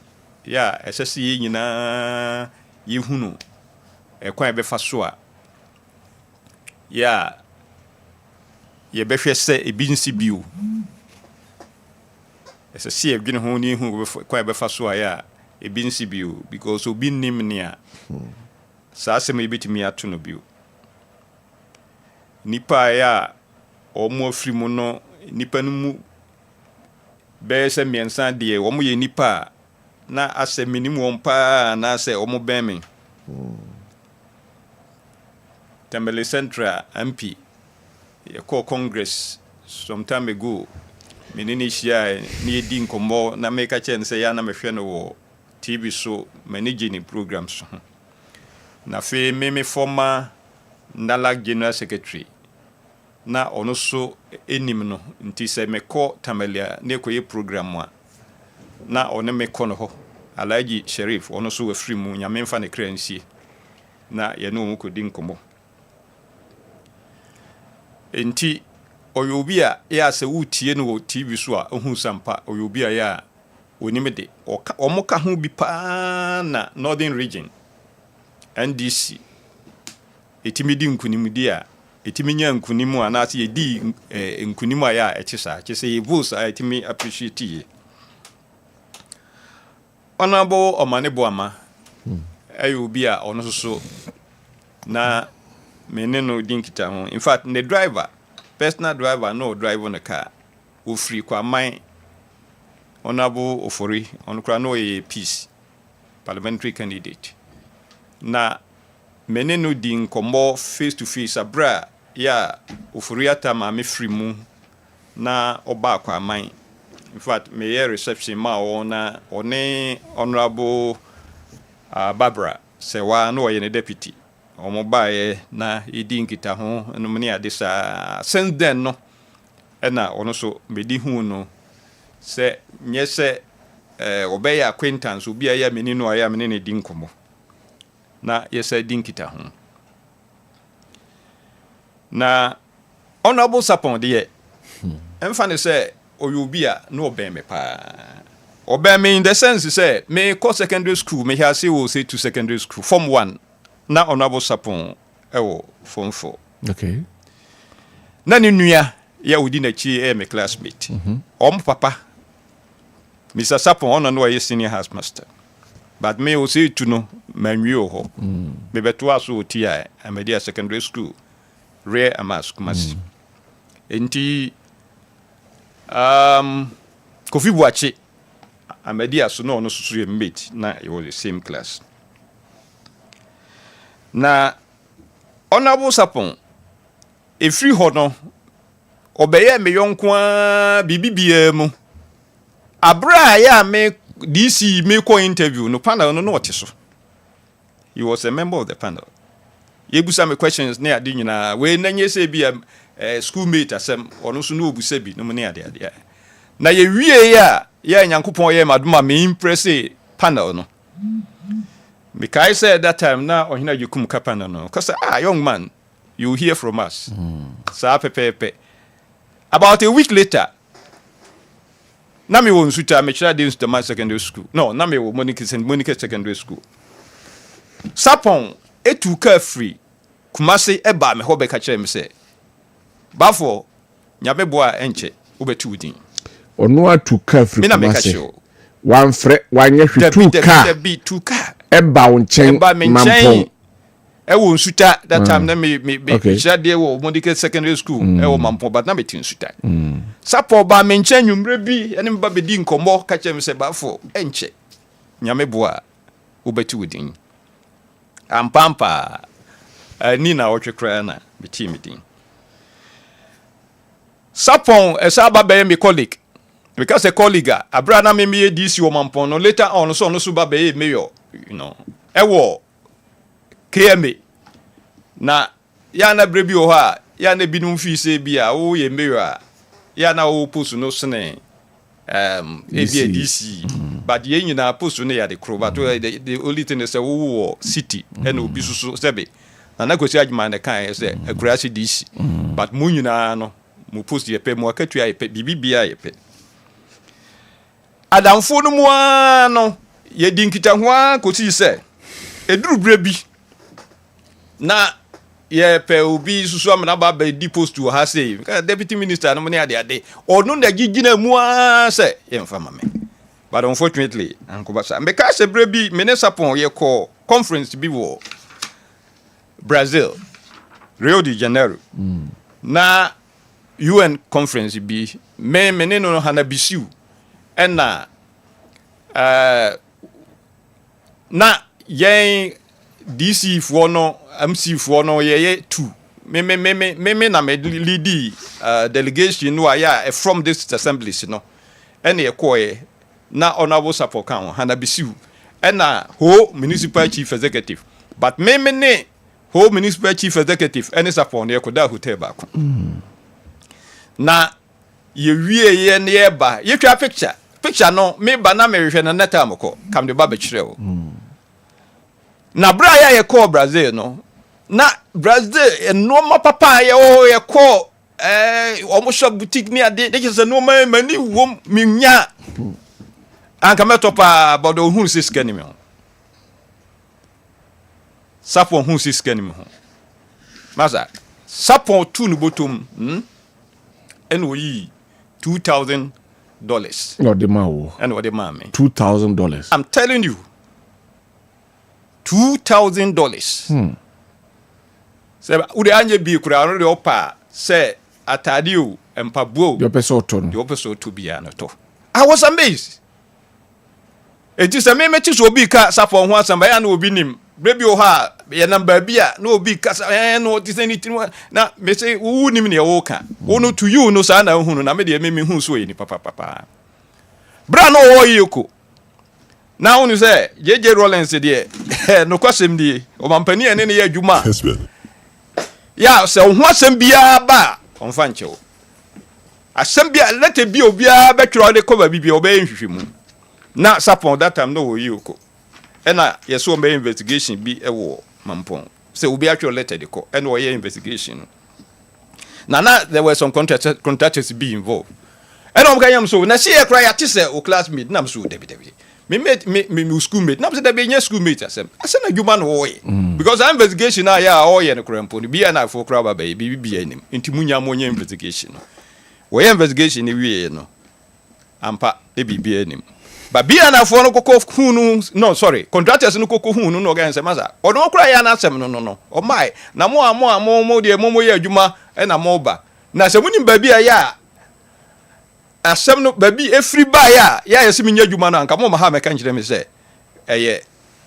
ya esesi nyina yehunu. Kwan be fa so a ya ye behwe se ebi nsi bio. Esesi edwene ho ni hu kwan be fa so a ya ebi nsi bio because obi nim ne a saa sem ebitimi ato no bio. Nipa ya omo afiri mu no nipa no mu be se miensa de omo ye nipa na ase minimum ompa na ase omo ben me. Tambele Central MP ye call Congress some time ago. Menini shia ni edi nkombo na make chen say ya na mehwe no wo TV so managing programs. Na fe me former Ndala General Secretary na ono so enim no nti se me call Tamelia na ekoye program a na ono me call no ho Alhaji Sheriff ono so we free mu nyame mfa ne kransie na ye no mu kodi nkombo. Enti oyobi a ya se wutie no TV so a ohun sampa oyobi a ya onimede omoka ho bi pa na Northern Region NDC etimidi nkunimdi a etiminya nkunimu a na ase yedi nkunimu a ya ekisa kise votes a etimi appreciate ye. Honorable Omanebo Ama ayobi a ono so na meneno dinkita ho. In fact, the driver, personal driver, no drive on the car. Who free kwa mine. Honorable Ofori, on no a peace parliamentary candidate. Na meneno din kombo face to face abra ya Ofori atama me free mu na oba kwa mine. In fact, me reception ma ona one honorable Barbara sewa no ye deputy. Omobaye na edi nkita ho no mani ade sa since then no na ono so medi hu no se nye se obeya acquaintance obi aya meni no aya meni ne di nkomo na yesa di nkita ho na honorable sapon de emfa ne se oyobi a no obeme pa obeme in the sense say me co secondary school me here say we say to secondary school form 1 na honorable sapon ewo form 4. Okay. Na ni nua ya udi na chi me classmate. Papa Mr. Sapon ono no ye senior house master. But me o say to no manwi ho. Me beto aso oti a Amedia secondary school rare amas kumasi. Enti Kofi Buachi Amedia so no so ye mate na it was the same class. Na honorable Sapon e free ho no obeye me yonkwa bibibia mu abra ya me DC me ko interview no panel no what so he was a member of the panel ye busa me questions na ade nyina we nanye se bia schoolmate asem ono so no obusa bi no ne ade na ye wie ya nyankopon ye madoma me impress panel no. Because said that time now or you come kapana no. Because young man, you hear from us. Sa pepe. About a week later, Nami won suta me chira dins to my secondary school. No, Nami wo Monica secondary school. Sapon etu ka free. Kumase eba me hobe ka kire me say. Bafo nyabeboa enche obetu udin. Ono atu ka free kumase. One fre wanye hwi two car. Eba unchen mampo. Ewo nsuta that time na me share dey wo Monica secondary school ewo mampo but na me tin nsuta. Sapo ba me nchen nwumre bi ene mba bedi nkomo ka chem se bafo enche. Nyame boa obetu udin. Ampampa ni na otwekra na beti medin. Sapon esaba be me colleague. Because a colleague, Abraham na me DC wo mampo no later on so no suba be mayor, you know. Ewo KMA na ya na brebi o ha ya na binum fi se bia wo ye mayor ya na wo post no sene DC but ye nyina post no ya de kro but the only thing is wo city and obi susu sebe na na gosi adwuma na kan say akurasi DC but mu nyina no mu post ye pe mu akatua ye pe bibibia ye pe adamfo no mu ano ye dinkita ho a kosi se eduru bre bi na ye pe obi susu amana ba ba di post wo ha say deputy minister no mo ne ade onu na gigina mu a se ye mfa mame but unfortunately ankobasa mbeka se bre bi minister pon ye call conference bi wo Brazil Rio de Janeiro na UN conference bi me no hanabisiu ena na yen DC for no MC for no ye two me na me lead delegation no ya from this assemblies no ena ye koye na honorable support kan hanabisiu ena ho municipal chief executive but me ne ho municipal chief executive ena support ye koda hotel back na ye wie ye ne ye ba ye twa picture no me ba na me hwehwe na neta moko kam de ba be kireo na bra ya ye call Brazil no na Brazil no papa ye o ye call omo shop boutique ni ade de se no mani wom minya anka metopa bodo hu siska ni me ho sapo hu siska ni me ho maza sapo tu no botom and we $2,000 no the man and what the man me $2,000 I'm telling you $2,000 se ude anye bi kura no de opa se atade o empabuo your person to no your person to be an to I was amazed it is a me mechi so obi ka safo ho asamba ya na obi nim baby o ha ye number bia na obi ka no this anything na me say wu nim ne wo ka wo no to you no sa na hu no na me de me hu so yi ni papa bra no wo yiko na unu say JJ Rollins de no kwasem die o mampani ene ne ya adwuma ya se ho asem bia ba onfa nchewo asem bia lete bi obia betwero de cover bibia obe nhwehwemu na sapon that time no wo yiko ena yeso me investigation bi ewo mampon se obi atwero letter de ko ena wo ye investigation na there were some contractors be involved ena o mkanyam so na see ekra ya tise o classmate na so debi me schoolmate na be nya schoolmate asem na dwuma no wo ye because that investigation na ya o ye no krempo ni bia na for kra ba bia anim nti munya mo nya investigation wo ye investigation ni wie no ampa e bia anim ba bia na for no kokko hunu no sorry contractors no kokko hunu no ga nsem asa o no kra ya na asem no o mai na mo de mo ye adwuma e na mo ba na se munim ba bia ya asem no baby every ba ya yesimi nya dwuma no anka mo ma ha meka nkire me se eye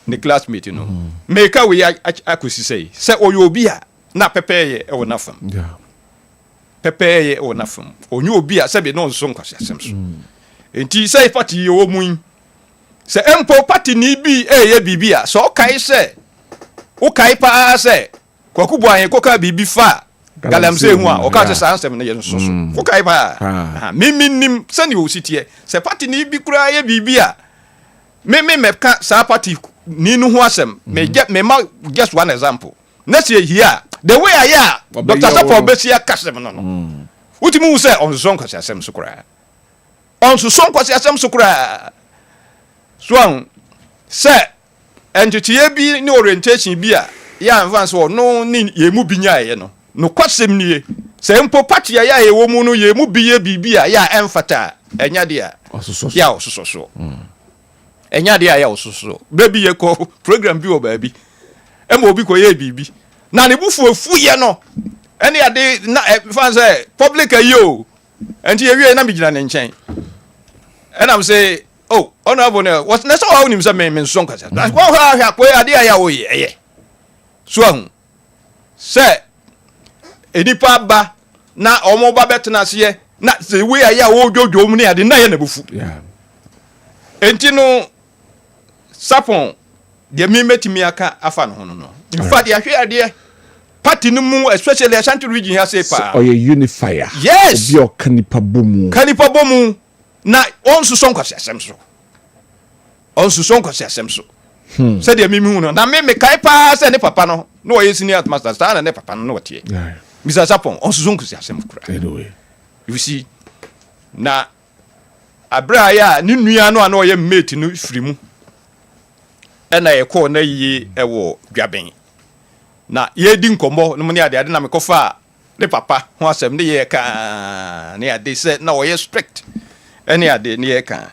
ne classmate no meka we akosi se oyo obi a na pepeye e wona fam pepeye e wona fam onyu obi a se be no nso nkwase asem so enti se party ye wo mun se empo party ni bi ye bibi a so kai se o kai pa se kwakubu an koka bibi fa galamse hu a o ka se ansem ne ye nso so o kai pa miminim se ni o sitie se party ni bi kura ye bibi a me ka sa party ni nu hu asem me ma just one example na se here the way I ya Dr. Sapo besia kasem no ultimu hu se on so nkwase asem so kura on so nkwase asem so kura so se entity bi ni orientation bi a ya advance no ni ye mu binya ye no kwasem nie se mpo party ya ye wo mu no ye mu biye bibia ya emfata enya dia ya ososo enya dia ya ososo baby ye ko program bi o baabi ema obi ko ye bibi na ne bufu afu ye no ene ade na fan say public ayo enti ye wie na migina ne nchen and I'm say oh honorable no what na so how nim say me so nkwasa that's what ha ko ade ya wo ye so ahun say enipa ba na omo ba betena se na se we ya wo dwodwo mu ne ade na ye na bufu enti no sapon de mi metimi aka afa no no in fact ya hwe ade party no mu especially Ashanti region here say pa or a unifier yes obi o kanipa bomu na on so nkwase asem so say de mi hu no na me kai pa say ne papa no o ye senior master sta na ne papa no tie Mr. Sapon on so nkwase asem kura anyway you see na abra ya ni nua no ana oye mate no firimu ena ye ko na yi ewo dwaben na ye di nkombo no ne ade na mekofa ne papa ho asem ne ye ka ne ade se na oye strict ene ade ne ye ka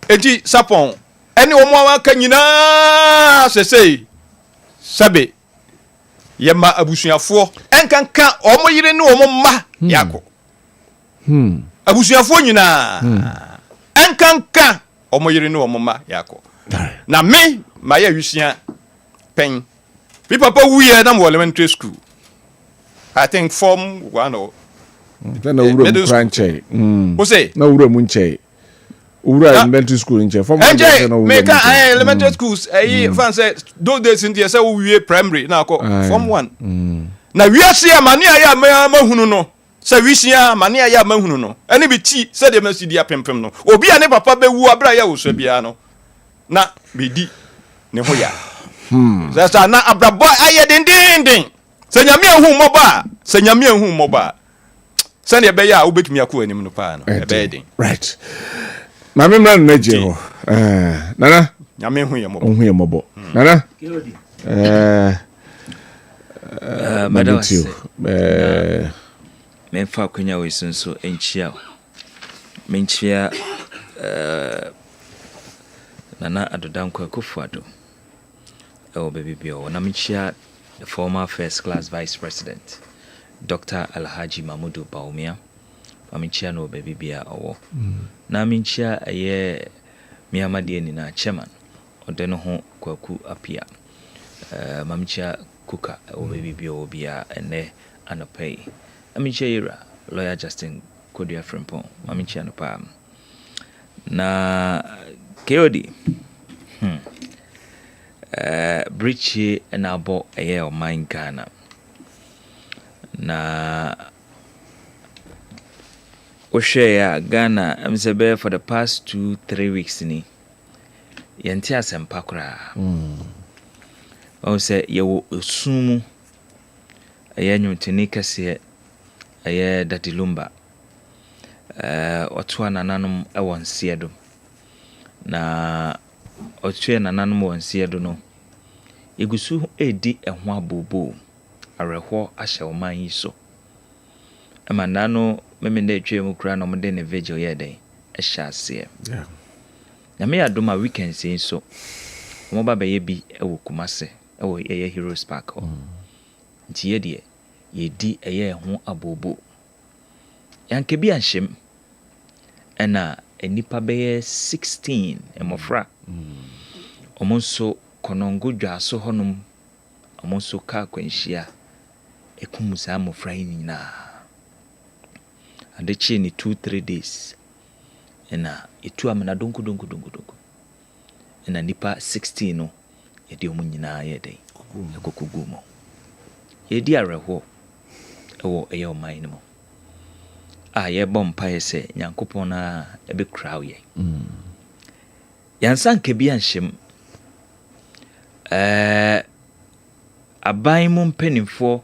enti sapon ene omo aka nyina sesei sabe yema abusuafo enkanka omo yire ne omo ma yako abusuafo nyina enkanka omo yire ne omo ma yako na me my Yusian pen. People we are in elementary school. I think form 1 or middle school. Who say? No Munche. Ura elementary school in Che. Form make elementary schools. Fan say those days in the say we primary now form 1. Now we are see mania ya mahunu no. Say we see mania ya mahunu no. Any be chi say the message dia pempem no. Obi ane papa be wu abra ya wo so bia no. Na be di ne ho ya sasa na abrabo aye dindindin se nyame ehu moba se nyame ehu moba se ne be ya obetumi akọ anim no pa no e be din right na me mra na je ho nana nyame ehu ye mobo nana madam me fa kwanya we sunso enchia menchia nana adodankwa kufuado baby bio na menchia the former first class vice president Dr. Alhaji Mamudu Baumia menchia no baby bia owo na menchia aye miamade ni na chairman odeno ho kwaku apia menchia kuka baby bio bia ene anopai menchia ira lawyer Justin Kodia Frimpong menchia no pa na Keodi Brichi and abo aye o mine Ghana na Oshaya Ghana amsebe for the past 2-3 weeks ni yenti asempa kura o se yewo osumu aye nyuntini kase aye datilumba otua nananom ewonsie do na otua nananom wonsie do no igusu edi ehwa bobo areho ahye oman yi so emanano memende twemu kura no mde ne vigil ye den ehya ase na me adoma weekend sei so mo ba be ye bi ewo kumase ewo ye Heroes Park nti ye de ye di eye ho abobo yanke bi anhyem ena enipa be 16 emofra omonso konongo dwaso honum omonso ka kwanhia ekumusa amofra nyina adechi ni 2-3 days ena etu amana donku ena nipa 16 no yedi omu nyina yedai ekokugumo yedi areho ewo eye oman no ye bompa yese nyankopon na ebe kraw ye yansan ke bi anhyem aban mu mpanimfo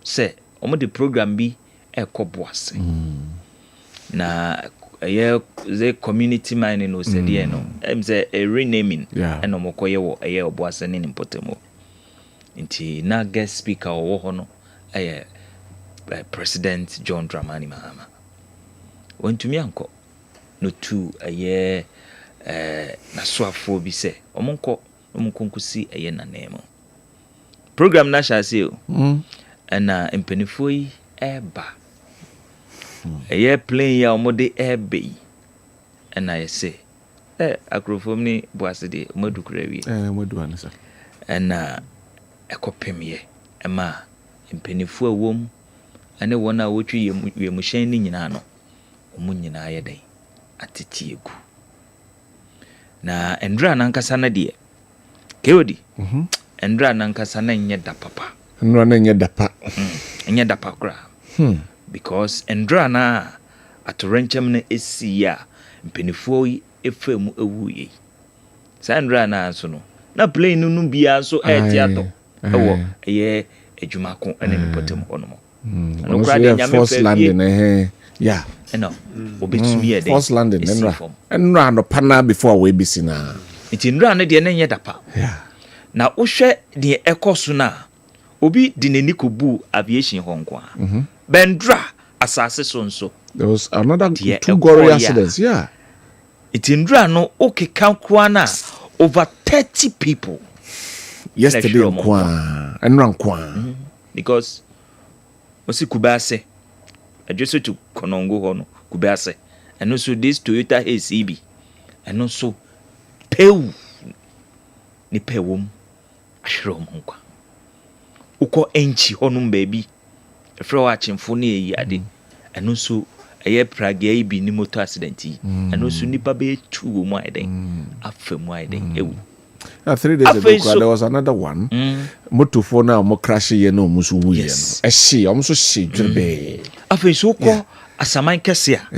se omo de program bi ekoboase na the community mining no said ye no say a renaming eno mokoye wo eye oboase ne impotemo nti na guest speaker wo ho no President John Dramani Mahama wontumi anko no tu eye na soafo bi se omonko omonkonkusi eye nanemo program na shase na empanifo yi eba eye plane ya omode ebe na yese akrofom ni boase de modukura wi modu anasa na ekopemye ema empanifo awom ane wona wotwi yemuhyen ni nyina no omu nyina yedai atetiegu na endra nankasa na de keodi endra nankasa na nye da papa endra na nye da pa nye da pakra because endra na atorenchem na esia mpenifo yi efemu ewuye sa endra na so no na plane nu bia so etiato ewo eye adwumako ene nipotem hono no kra de nyame first landing Yeah. ɛna obetumi yɛ dɛ First landing esi enra. fam. Enra no pana before we be seen na. Nti ndra no deɛ ne nyɛ dapa. Yeah. Na wohwɛ deɛ ɛkɔ so na obi di n'ani kobu aviation hɔ nko a. Bɛndra asase so nso. There was another Deɛ 2 ɛkɔɔ gory yɛ a. accidents. Yeah. Nti ndra no okeka kwa na over 30 people. Yesterday Sure, nkwa. Enra nkwa. Because osi Kubase adjust to Konongo hɔ no Kubase and also this Toyota ACB and also pew ni pewum ahwere mo nkwa ukɔ enchi hɔ no baby efrɛ wa chimfo ne yi ade and also ɛyɛ pragia bi ni motor accident yi and also nipa be 2 wo mu ayden afam ayden ewu. 3 days ago, there was another one. Motofo na mo crash ye no mo so wuye no. E hye, o mo so hye dwebe. Afei so kɔ asaman kɛse a.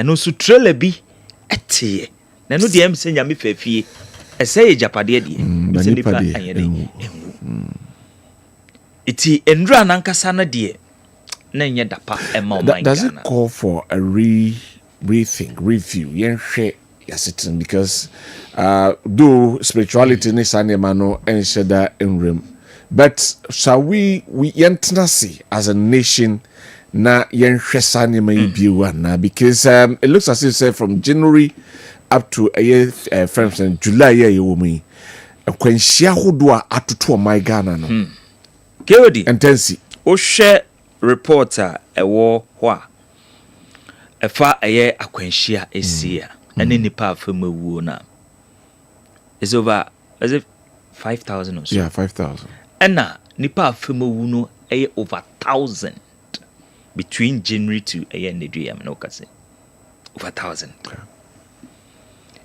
Ɛno so trailer bi ɛteye. Na no deɛ msɛ nyame fafie. Ɛsɛ yɛ japade deɛ. Msɛ nipa anyɛ de. Iti endura nankasa na deɛ na nyɛ dapa ɛma o man. Does it call for a rethink, review? Yenhwɛ yasitin because though spirituality ni sanema no ensheda enrem, but shall we yentenasi as a nation na yenhwe sanema ibiwa na because it looks as if say from January up to for instance July ye womi akwanhia hodo a atoto o my Ghana no Kewodi intensi o hwɛ reporter ɛwɔ hɔ a ɛfa ɛyɛ akwanhia esia ɛne nipa afama wuo na is over 5,000 or so. Yeah, 5,000. Ɛna nipa afama wu no ɛyɛ over 1,000 between January to ɛyɛ Neduyam no kase over 1,000.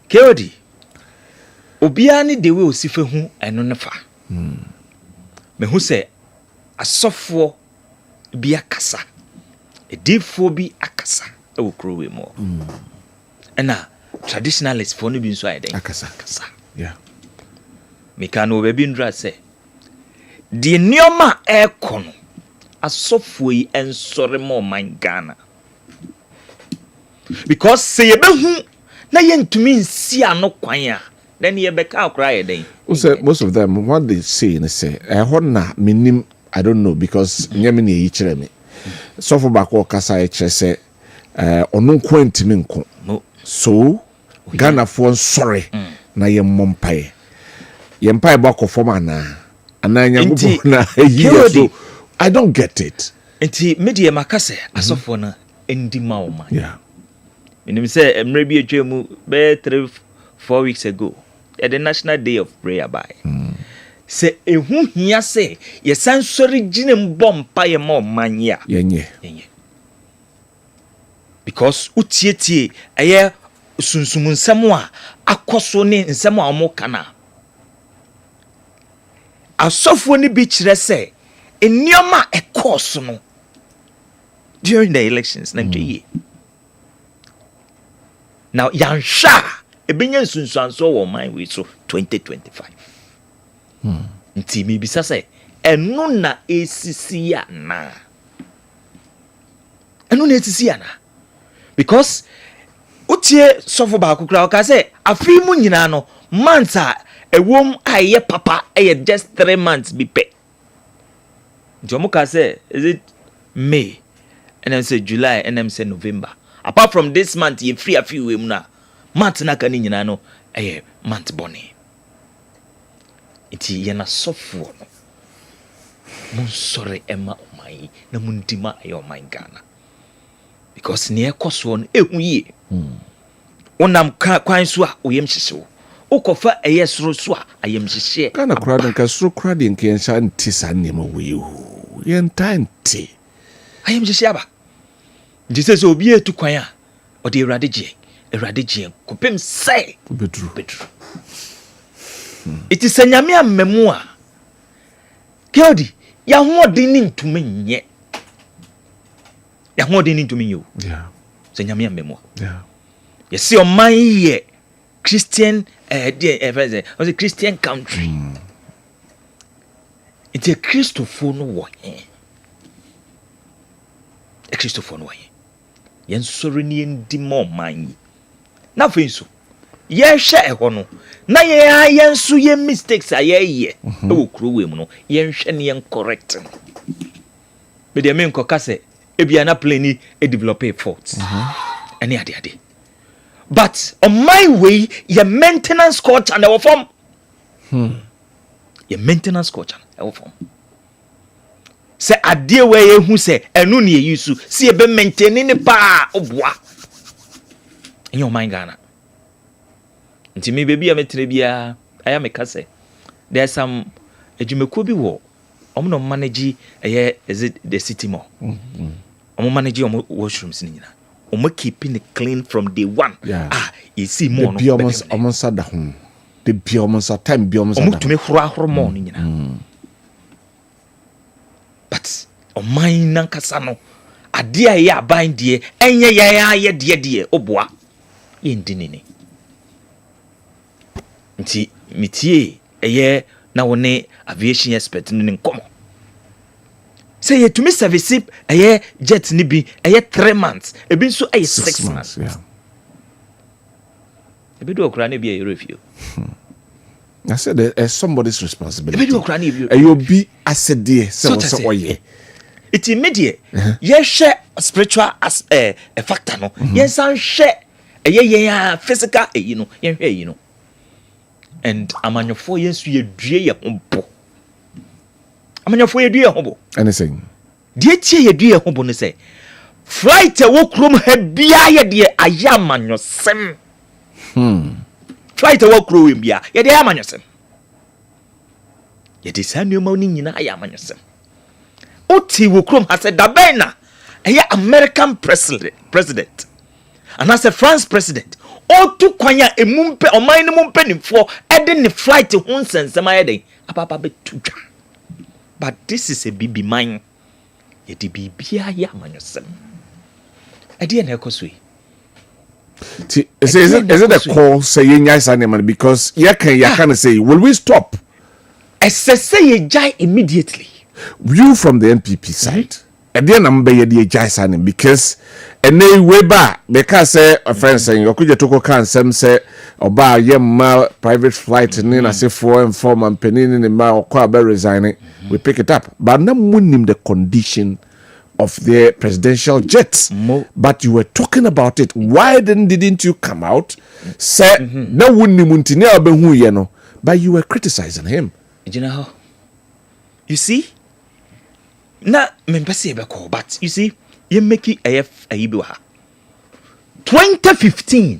Kewodi obiara ne dewe osife hu ɛno ne fa. Me hu sɛ asɔfoɔ bi akasa edifoɔ bi akasa ɛwɔ kurowe mu. Ɛna traditionalists for no bi nso ayɛ dɛ akasa. Yeah. Meka no baby ndra say the nioma ɛkɔ no asɔfoɔ yi ensɔre mo man Ghana because say yebehu na yentumi nsi ano kwan a then yebeka akra yɛ den. Most of them what they say and say ɛhɔ na minim I don't know because nyame na yi kyerɛ me sɔfo ba ko kasa e kyerɛ sɛ ɔno nko ntimi nko so Ghana for sorry na ye mompae ye mpae ba ko form ana nyagobo na so I don't get it. Enti media makase asofo na endi ma o man. Yeah. Menim say emre bi atwa mu be 3-4 weeks ago at the National Day of Prayer by. Say ehu hia say ye sansori gine mbɔ mpae ma o man ya. Yenye. Because utietie ɛyɛ sunsum nsɛm a akɔso ne nsɛm a ɔmo kana asɔfo ne bi kyerɛ sɛ nneɛma ɛkɔso no during the elections na ntwe now yanhwa ebenya nsunsuanso wɔ man we so 2025 nti mi bisa sɛ ɛno na esisi ya na because utie sofo ba kokra o ka say afi mu nyina no months a ewom aye papa just 3 months bi pe njomo ka say is it May and then say July and then say November apart from this month ye free afi we mu na month na ka ni nyina no month boni iti ye na sofo no mun sore ema omai na mun dima aye omai Ghana because ne ekoso no ehuye onam kwan so a oyem hyehyew ukofa eye soro so a ayem hyehye kana krade nka soro krade nka ensha ntisa nema we ye ntanti ayem hyehye aba ndise obi etu kwan a ode Ewrade gye kopem sai bedru it is anyame amemu a Kewodi ya hoɔden ni ntumi nyɛ ya hoɔden ni ntumi nyɛ yeah anyame amemu yeah yesi ɔman yɛ Christian was Christian country it's a Christopher no wɔ he yen sori ni ndi mo man na fe nso ye hwe e ho no na yen so ye mistakes aye e wo kuro we mu no yen hwe ne yen correct be de men ko kase e bia na plani e develop a fault any ade but on my way your maintenance culture and our form your maintenance culture our form say ade we ye hu say enu ne yisu see e be maintain ne pa oboa in your mind Ghana nti me baby ametre bia aya me kase there's some ejumeko bi wo omo manage is it the city more omo manage omo washrooms ni nyina omo keeping it clean from day one you see more no omo sada ho the bi omo sa time bi omo sada omo tumi horo more ni nyina but o mine nankasa no ade a ye aban de enye ye de oboa ye ndinini nti mitie eye na woni aviation expert ni nkomo say ye to me service eye jet ni bi eye 3 months e bi so eye 6 months e bi do okra na bi e review I said there's somebody's responsibility. E bi do okra na bi e yo bi asede se wo se oye it immediate ye share spiritual as a factor no ye san share eye physical you know ye hwe you know and amanyofo yesu ye due ye hombo amanyofo ye due ye hombo anything die tie ye due ye hombo no say flight e wo krom ha bia ye de aya amanyosem flight e wo krom bia ye de amanyosem ye de sanuoma ni nyina aya amanyosem oti wo krom ha say dabena eye American president and as a France president otu kwanya emumpe oman ne mumpe nimfo ede ne flight ho nsensem ayede apapa betudwa but this is a bibi man ye de bibia ya amanyosem ede na ekosoi is it a call say nya sanem because you can say will we stop say ye jai immediately you from the NPP side ede na mbe ye de jai sanem because ene weba because say a friend saying okuje toko kan sem say oba yemma private flight ni na say for inform and penini ni ma okwa be resigning we pick it up but na munim the condition of the presidential jets but you were talking about it why didn't you come out say na wunim ntini abehu ye no but you were criticizing him you see na membese be call but you see you make it ayibi wa 2015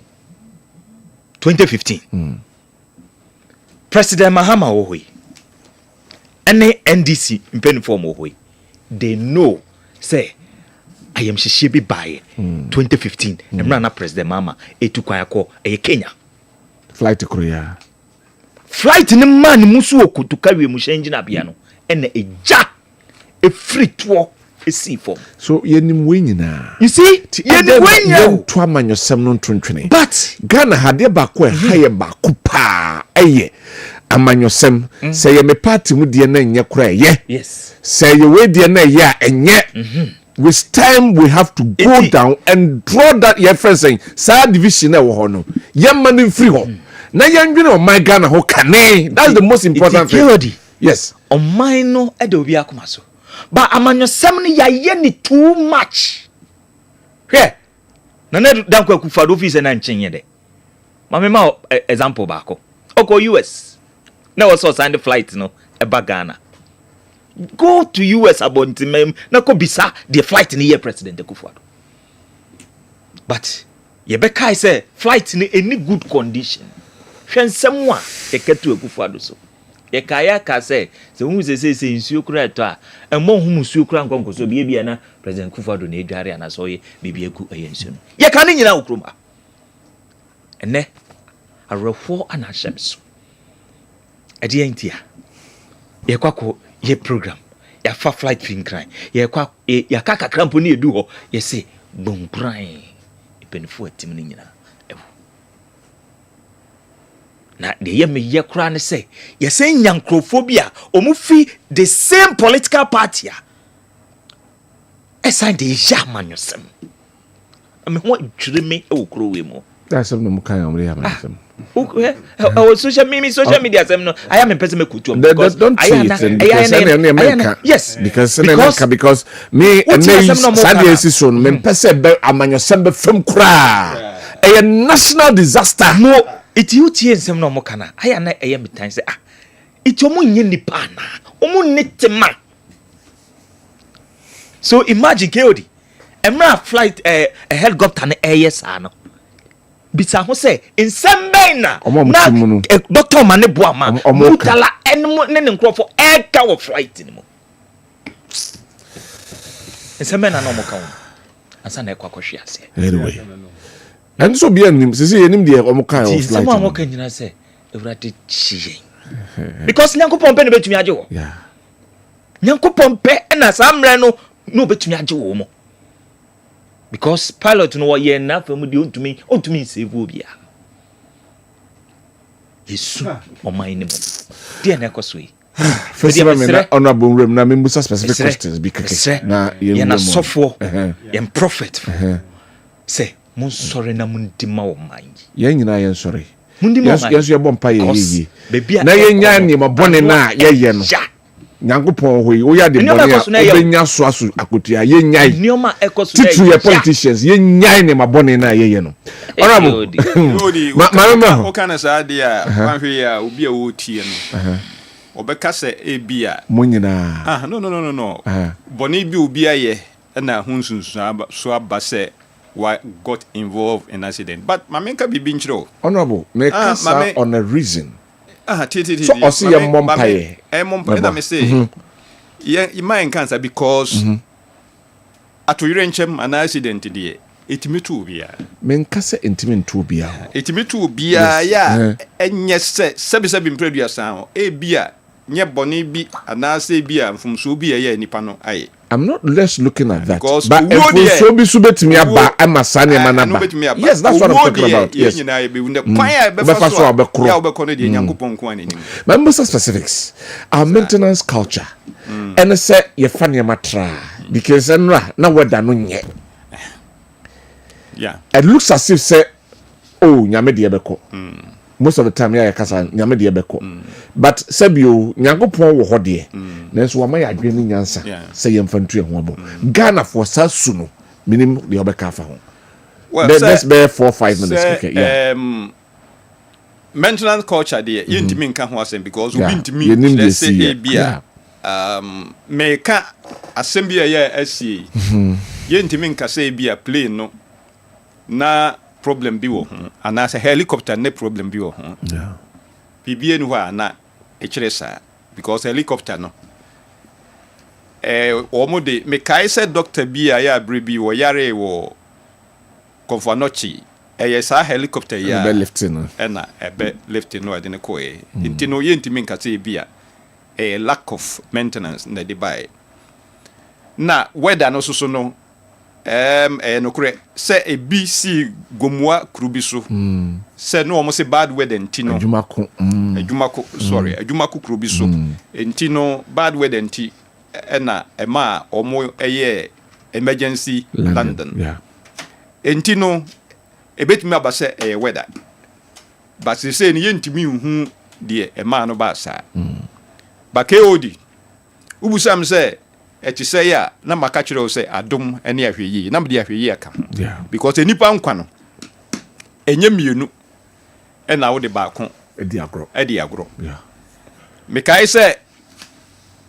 President Mahama Ohoy and NDC inform Ohoy they know say I am shishibi by 2015 na President Mahama etukwa ko Kenya flight to Korea flight ni man musu okutuka we mu engine bia no ena eja e free tour see form so yenim we nyina you see yenim we nyina to amanyosem no ntwentwene but Ghana hade ba ko haye ba ko pa eye amanyosem say ye me party mu de na enye kura ye yes say ye we de na ye enye with time we have to go down and draw that your friend saying side division e wo ho no ye man free ho na ye ndwene o my Ghana ho kane that's the most important thing yes o my no e de obi akoma so but amanyosem ni yaye ni too much here na Dankwa kufado office na nchenye de mama example baako oko US na was sign the flight no e ba Ghana go to US about mem na ko bisa the flight ni ye president kufado but ye be kai say flight ni any good condition hwensem a ye ketu kufado so ye kaya ka say se hu se nsuo kura to a emo hu nsuo kura nkonkoso bia na president kufado na edware ana so ye bibia ku ayensuo ye ka ni nyina okroma ene arefo ana shamso ade antia ye kwako ye program ya fa flight fin kran ye kwa ya kaka krampo ni edu ho ye se bonkran ipenfo atim ni nyina na de ye me ye kra ne se ye se nyankrofobia omufi the same political party a sign the jamanyosem me ho twere me e wokro we mo that's something mo kan amre am social media sem no I am a person me kutu because don't say it yes because me and Sadia season me pese be amanyosem be fam kra a national disaster no it you tie sem no mo kana aya na eye metan say it omo nye nipa na omo netema so imagine Keodi emra flight a helicopter na eye no bisa ho say nsembei na doctor mane boa ma mutala enmo ne nkrofo eka wo flight ni mo nsembei na no mo kan asa na ekwa kwhwe ase anyway and so be anim sisi enim de omo kan of flight mo mo kan nyina say ewrade chiye because nyankopon pe ne betumi age wo yeah nyankopon pe na samre no betumi age wo mo because pilot no ye na famu de ontumi save obia yesu o mai ni mo de na ekoso yi first time honorable room na me musa specific questions because na ye na sofo ye prophet say mun sorry na mun dima o mai ye nyina ye sorry mun dima yes ye bompa ye na ye nya ni ma bone na ye no Nyankopon hoyi o ya de bone obenya so aso akotua ye nyai nioma ekoso titu ye politicians ye nyai ne mabone na ye no honorable ma o kana sa de a wanhwe ya obi a wo tie no obeka se ebia monyina no bone bi obi aye na hunsunsu so abase why got involved in accident but mamenka bibi nchiro honorable make on a reason so osi ye mompaye na me say ye my cancer because atoyire nchem an accident de etimitu bia menka se intimentu bia etimitu bia ya enye se sebi mpredua san bia nye boni bi anase bia mfumso bia ye nipa no aye I'm not less looking at that but if so be subetimi aba amasane manaba yes that's what I'm talking about yes you know be befa so ya obekọ de nyankopon ko anani remember specifics our maintenance culture and say ye fane matra because na weda no nye yeah it looks as if say oh nyame de ebekọ most of the time ya kasa nyame de ebekọ but sabio nyankopon wo hode nanso wa may adwene nyansa say ye mfantu e ho abo Ghana for sasu no minim de obeka fa ho well let's be 4-5 minutes okay yeah maintenance culture there yintimi nka ho asem because we intimi let's say bia me ka asem bia ya asie yintimi nka say bia plane no na problem bi wo ho ana say helicopter ne problem bi wo ho yeah bibie nu ha na e kire sa because helicopter no omode me kai say doctor bia ya brebi wo yare wo konfanochi sa helicopter ya be lifting na ebe lifting no adene ko intino yentimi nka say bia lack of maintenance na dey buy na weather no so no no kure se ABC gomwa krubi so se no omo se bad weather ntino adwumako sorry adwumako krubi so ntino bad weather nti na ema omo emergency London yeah ntino ebetimi abase weather but se ni yentimi hu de ema no ba sa ba KOD ubusam se eti say ya na maka kire o say adom ene ahweyi na mde ahweyi aka because enipa nkwa no enye mienu ena wo de ba ko edi agro yeah me kai say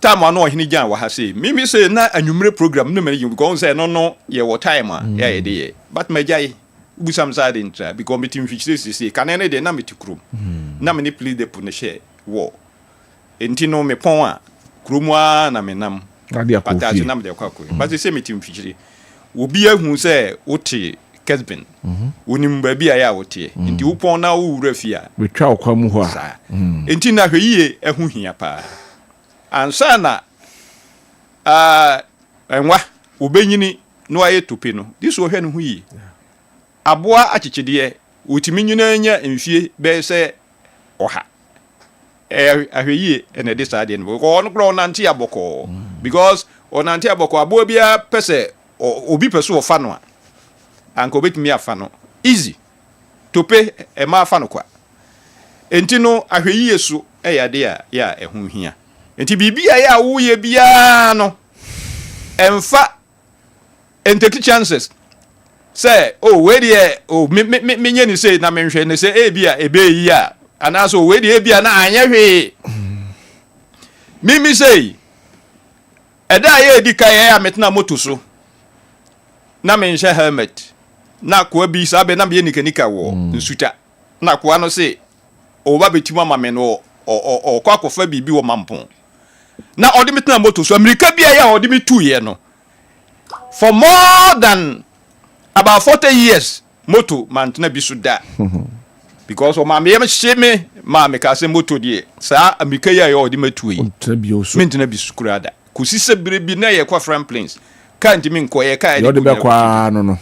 time ano ohini jan wa ha say mimi say na anwumre program no many because say no ye wo time ya ye de but majai ubusam side intra because meeting fix say kanene de na metikrum na me ni please de pune share wo entino me pon a kromwa na menam pataje nam de kwako but say meeting fix obi ahu say wote Kessben wonim ba bia ya wote nti wo pon na wo wura fia we twa okwa mu ho a enti na hweyie ahu hia pa ansa na enwa obenyini no aye tope no this wo hwe no hu yi aboa achichide wotimi nyina nya mfie be se oha ahweyie ene de sade no ko no kro nanti aboko because onanti aboko aboa bia pese obi pese ofa no a anka obetumi afa no easy to pay e ma afa no kwa enti no ahweyiye so e yade a ya ehun hia enti bibia ya wo ye bia no emfa and take chances say we dey me nye ni say na menhwe ni say bia ebe yi a ana so we dey bia na anya hwe mimi say eda ye di kai ya metna moto so na menhwe helmet na kwa bi sabe na be nika wo nsuta na kwa no say o ba betima ma me no o kwa kofa bibi wo mampon na odi metna moto so amerika bia ya odi metu ye no for more than about 40 years moto mantena bi so da because o ma me sheme ma me ka se moto die sa amerika ya odi metu ye mentena bi so kurada kusi se birebi na ye kwa from planes can't mean ko ye ka odi be kwa no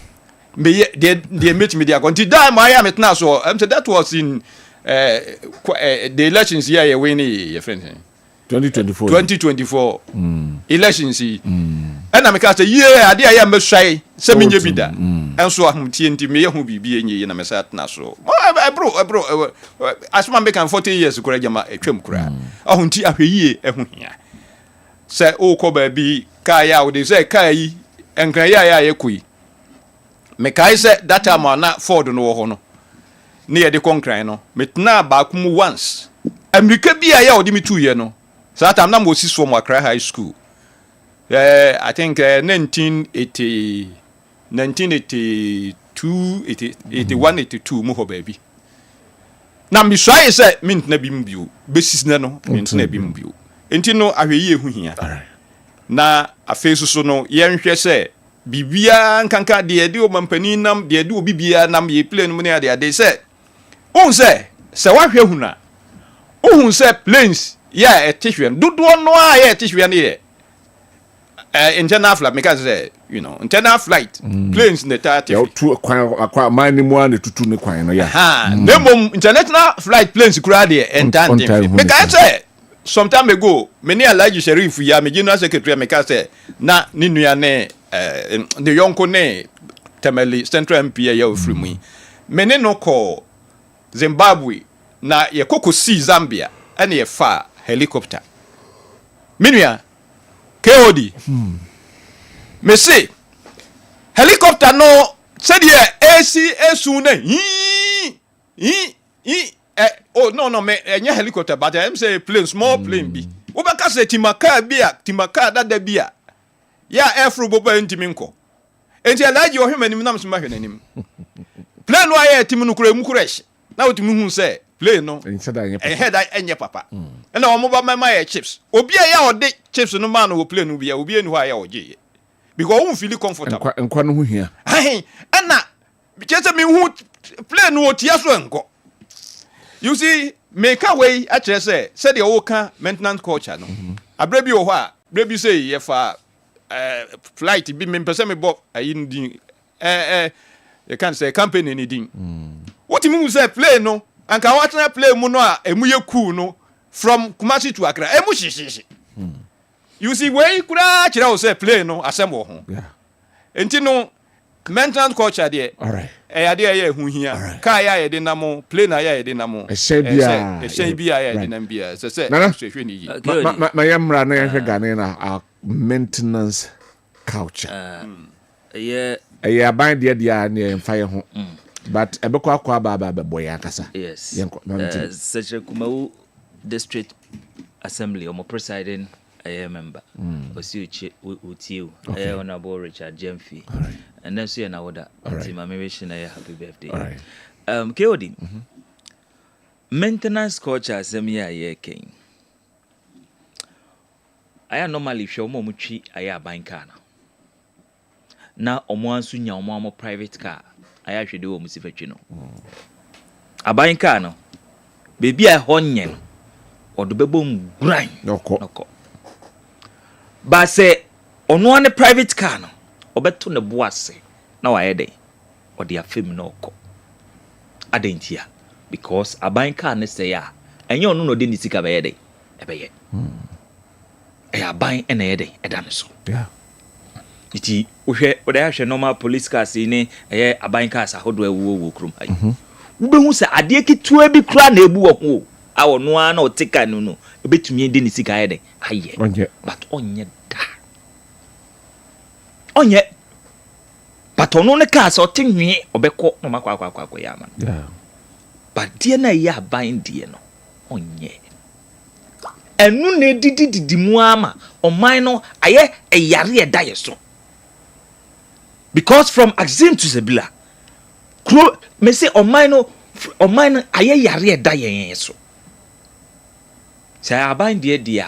me they meet me there until that my am now so that was in the elections here you win your friend 2024 elections and I make say yeah ade ya meswai se menye bi da enso ahomtie nti me yehu bibi enye na mesat na so bro asma make 40 years kura jama etwam kura ahonti ahweyie ehu hia se o ko ba bi ka ya wo de se ka yi enkran ya yekui me kai se that time na Ford no wo ho no ne ye de konkran no metna ba kum once amerika bia ya odi metu ye no so time na mo si so mo Accra High School I think 1982 81 82 mo ho ba bi na mi swai se mint na bi mbio besis na no mint na bi mbio enti no ahweyi ehu hia na afesu so no ye nhwe se bibia nkanka de o mampani nam de o bibia nam ye plane mu ne de se un se wahwe huna ohun se planes ya etihwe dodo no a ya etihwe ne ye internal flight because internal flight planes ne ta ya tu kwa mani mu an tutu ne kwan no ya nemom international flight planes kura de entante because some time ago many Alhaji Sheriff ya me general secretary make say na ni nua ne the yonko ne Temeli Central MP ya ofri mu mene no ko Zimbabwe na ye kokosi Zambia ene ye fa helicopter minua KOD me say helicopter no said ye AC na oh no me enye helicopter but I am say plane small plane bi wo be ka say timaka dada bia ya airflow boba ntimi nko enti alaji ohwemanim nam so ma hwenanim plane wa ya timi no kura mu kurash na wotimi hu say plane no enye papa na o mo ba mama ya chips obi ya ode chips no man wo plane bia obi eni ho ya oje because won feel comfortable enkwa no hu hia ana chese mi hu plane wo tia so enko. You see, make a way at say the Oka maintenance culture. No, a baby or what? Baby say if flight be me person me bob in the you can't say company anything. What you mean say play no? And can watch na play munoa emuye cool no from Kumasi to Accra. Emushi. You see where you could actually say play no assemble home. Yeah. And you know maintenance culture there. All right. Ade ya hu hia ka ya de namo plane ya de namo ehye bia ya de nam bia se hwe ni yi ma yamra na yehwe gane na maintenance culture aban de na emfa ye ho but ebekọ akwa ba boy akasa yes such a Kumau district assembly or presiding member Osiuchi Utieu Honorable Richard Jemfi and then see an order team amation happy birthday KOD maintenance culture asemi aye ken aya normally hwe omo mutwi aya ban car na omo anso nya omo private car aya hwede wo musifatwi no aban car no bebi a honye no odobebom gran noko ba se ono ane private car no obeto ne boase na wa yede odi afem na okọ adentia because aban car ne say ya enye ono no de ni sika be yede ebeye aban ene yede eda ne so yeah iti wohwe wode ahwe normal police cars ni aban cars ahodo awuwo krom ayi wobɛhu sɛ adeɛ ketewa bi kra na ebu wɔ ho a ɔno a na ɔteka no obetumi de ne sika ayɛ ayɛ but onye da onye but ɔno ne cars ɔtenwe ɔbɛkɔ no makɔ yama but deɛ na yɛ aban deɛ no onye enu na didi mu ama ɔman no ayɛ eyare ɛda yɛ so because from Axim to Sebila kro me say ɔman no ayɛ yare ɛda yɛn so sɛ aban deɛ deɛ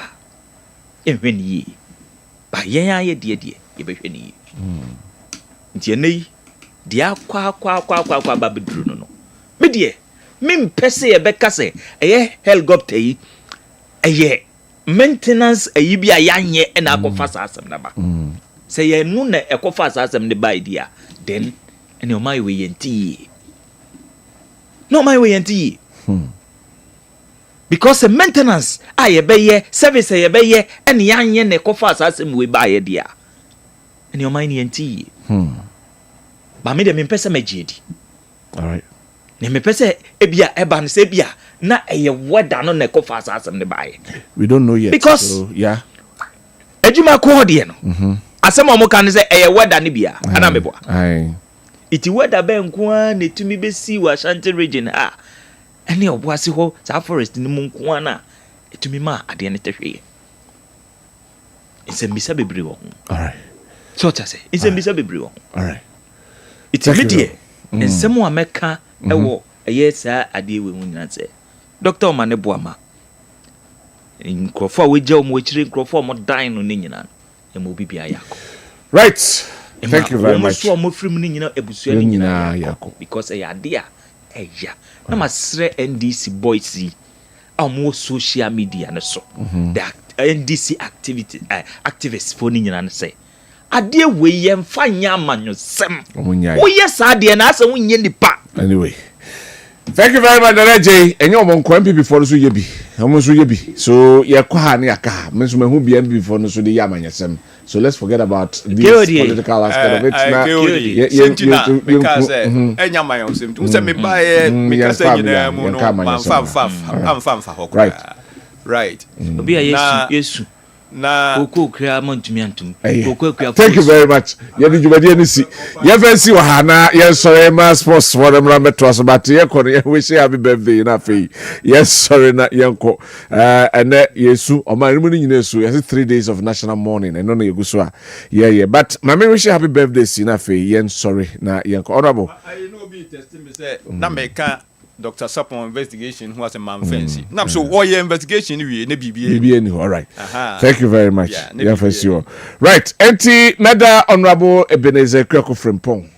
ehwɛ ni yi ba yɛn ayɛ deɛ yɛbɛhwɛ ni yi nti enei deɛ akwa ba beduru no me deɛ me mpɛ sɛ yɛbɛka sɛ ɛyɛ helicopter yi ɛyɛ maintenance ayi bi a yanyɛ na akɔfa saa asɛm na ba sɛ yɛ nu na ɛkɔfa saa asɛm ne ba idea then ɛne ɔman yɛ yɛnti no ɔman yɛ yɛnti because maintenance a yɛbɛyɛ service a yɛbɛyɛ ɛne yanyɛ na ɛkɔfa saa asɛm we ba yɛ dia ɛne ɔman yɛ yɛnti ba me de me mpɛ sɛ magye di all right ne me pɛ sɛ ebia ɛba no sɛ ebia na ɛyɛ weda no na ɛkɔfa saa asɛm ne baayɛ we don't know yet because so, yeah adwuma kɔ deɛ no asɛm a ɔmo ka ne sɛ ɛyɛ weda ne bia ana meboa iti weda bɛ nko a na etumi bɛsi wɔ Ashanti region a ɛne ɔboase hɔ saa forest ne mu nko a na etumi ma adeɛ ne tɛhwɛ nsɛm bisa bebree wɔ ho all right so ɔta sɛ nsɛm bisa bebree wɔ ho all right iti me deɛ nsɛm a mɛka ɛwɔ ɛyɛ saa adeɛ wɔ mu nyina sɛ doctor Omane Boama nkrofo a wegya o mo akyire nkrofo a mo dan no ne nyina e mo bibia yakɔ right thank you very much so mo frim ne nyina ebusua ne nyina yakɔ because ɛyɛ ade a ɛya na masrɛ NDC boys a mo social media ne so the NDC activists for ne nyina ne sɛ adeɛ we yɛ mfa nya amanyosɛm wo yɛ saa adeɛ na asɛ wo nyɛ nipa anyway thank you very much Dj enye omo nko MPP for so yebi omo so yebi so ye kwa ha na yaka me so mahu bi MPP for no so de yamanyesem so let's forget about this political aspect of it na because enya manyesem tu se me ba ye me ka se nyina mu no am right obi a Yesu na okokra montumi antum okokra thank you very much ye di jubadi anisi ye fancy wa ha na ye sorry ma sports for them rameto so but ye ko ye wish happy birthday na fe yes sorry na ye nko ene Yesu o ma rimu ni nyina Yesu yes 3 days of national mourning eno na yeguso a yeah but ma me wish happy birthday si na fe ye sorry na ye nko honorable I know be testing me say na me ka Dr. Sapon investigation who was a man fancy. Now, so all your investigation we ne BBA. All right. Thank you very much. Yeah, fancy you. Right. Enti Nada Honorable Ebenezer Kreko Frimpong.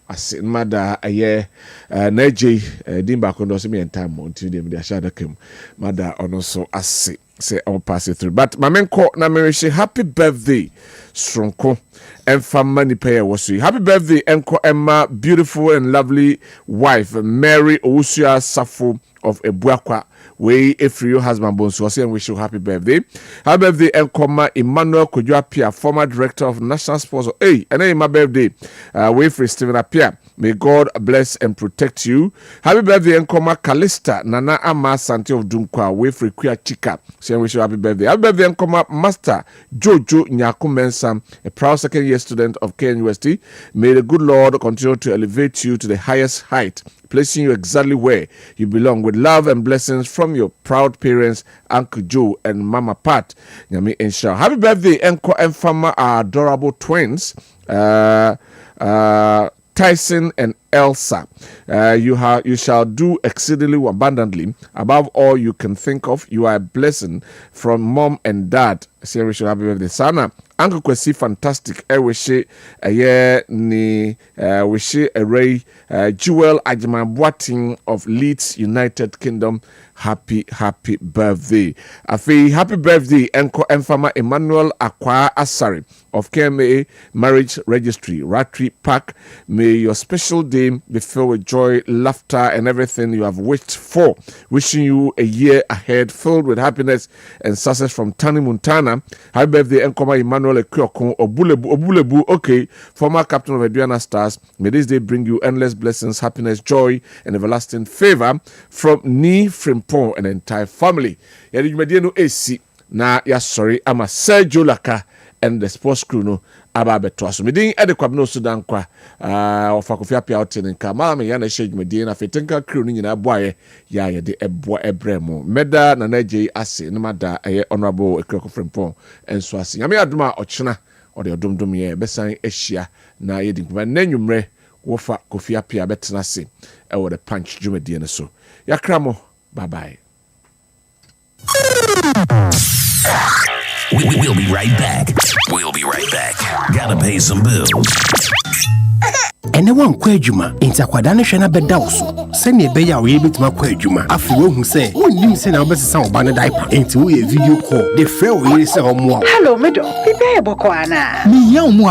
As Mada aye Naje Dimba Kondo se me time until them they share the kem. Mada ono so ase say on pass it through. But mamenko na me wish happy birthday Stronko. And family payer was happy birthday, Enko Emma, beautiful and lovely wife, Mary Ousia Safo of Ebuakwa. We if your husband Bonsu was and wish you happy birthday. Happy birthday, Enko Emmanuel Kojuapia, former director of National Sports. Hey, and then my birthday, we for Stephen Apia. May God bless and protect you. Happy birthday, Enko Kalista, Nana Ama Santi of Dankwa, we for Kuya Chika. Say wish you happy birthday. Happy birthday, Enko Master Jojo Nyakumensam, a proud second year student of KNUST. May the good Lord continue to elevate you to the highest height, placing you exactly where you belong with love and blessings from your proud parents, Uncle Joe and Mama Pat. Nyami Insha. Happy birthday, Enko and Fama, our adorable twins, Tyson and Elsa. You shall do exceedingly abundantly above all you can think of. You are a blessing from mom and dad. Say we should happy birthday, Sana. Uncle Kwesi fantastic. Wish ni wish a ray Jewel Ajima Boating of Leeds United Kingdom. Happy birthday. Afi happy birthday Enko Enfama Emmanuel Akwa Asari of KMA Marriage Registry, Ratri Park. May your special day day be filled with joy, laughter, and everything you have wished for. Wishing you a year ahead filled with happiness and success from Tani Montana. Happy birthday, Nkoma Emmanuel Ekyokun Obulebu. Okay, former captain of Aduana Stars. May this day bring you endless blessings, happiness, joy, and everlasting favor from Ni Frimpong and the entire family. Yadi Jumadieno AC. Na ya sorry, I'm a Sergio Laka and the sports crew no ababeto so me din ede Kwabena so Dankwa ofa Kofi Apia hotel nka mala me ya na shege me din na fetenka crew ni nyina boaye ya ye de ebo ebremo meda na naje ase no mada eye honorable Ekreko Frimpong enso ase nyame adoma ochena ode odomdom ye besan ehia na ye din kuma nanwumre wofa Kofi Apia betena ase e wo de punch jumadi ne so yakramo bye bye. We'll be right back. We'll be right back. Gotta pay some bills. Anyone kwejuma inta kwadane hwe na bedawso se ne be ya we betima kwejuma afi wo hu se wonnim se na obesesa oba ne diaper enti wo ye video call de frɛ wo yiri se omo hello medo bibe boko ana mi ya omo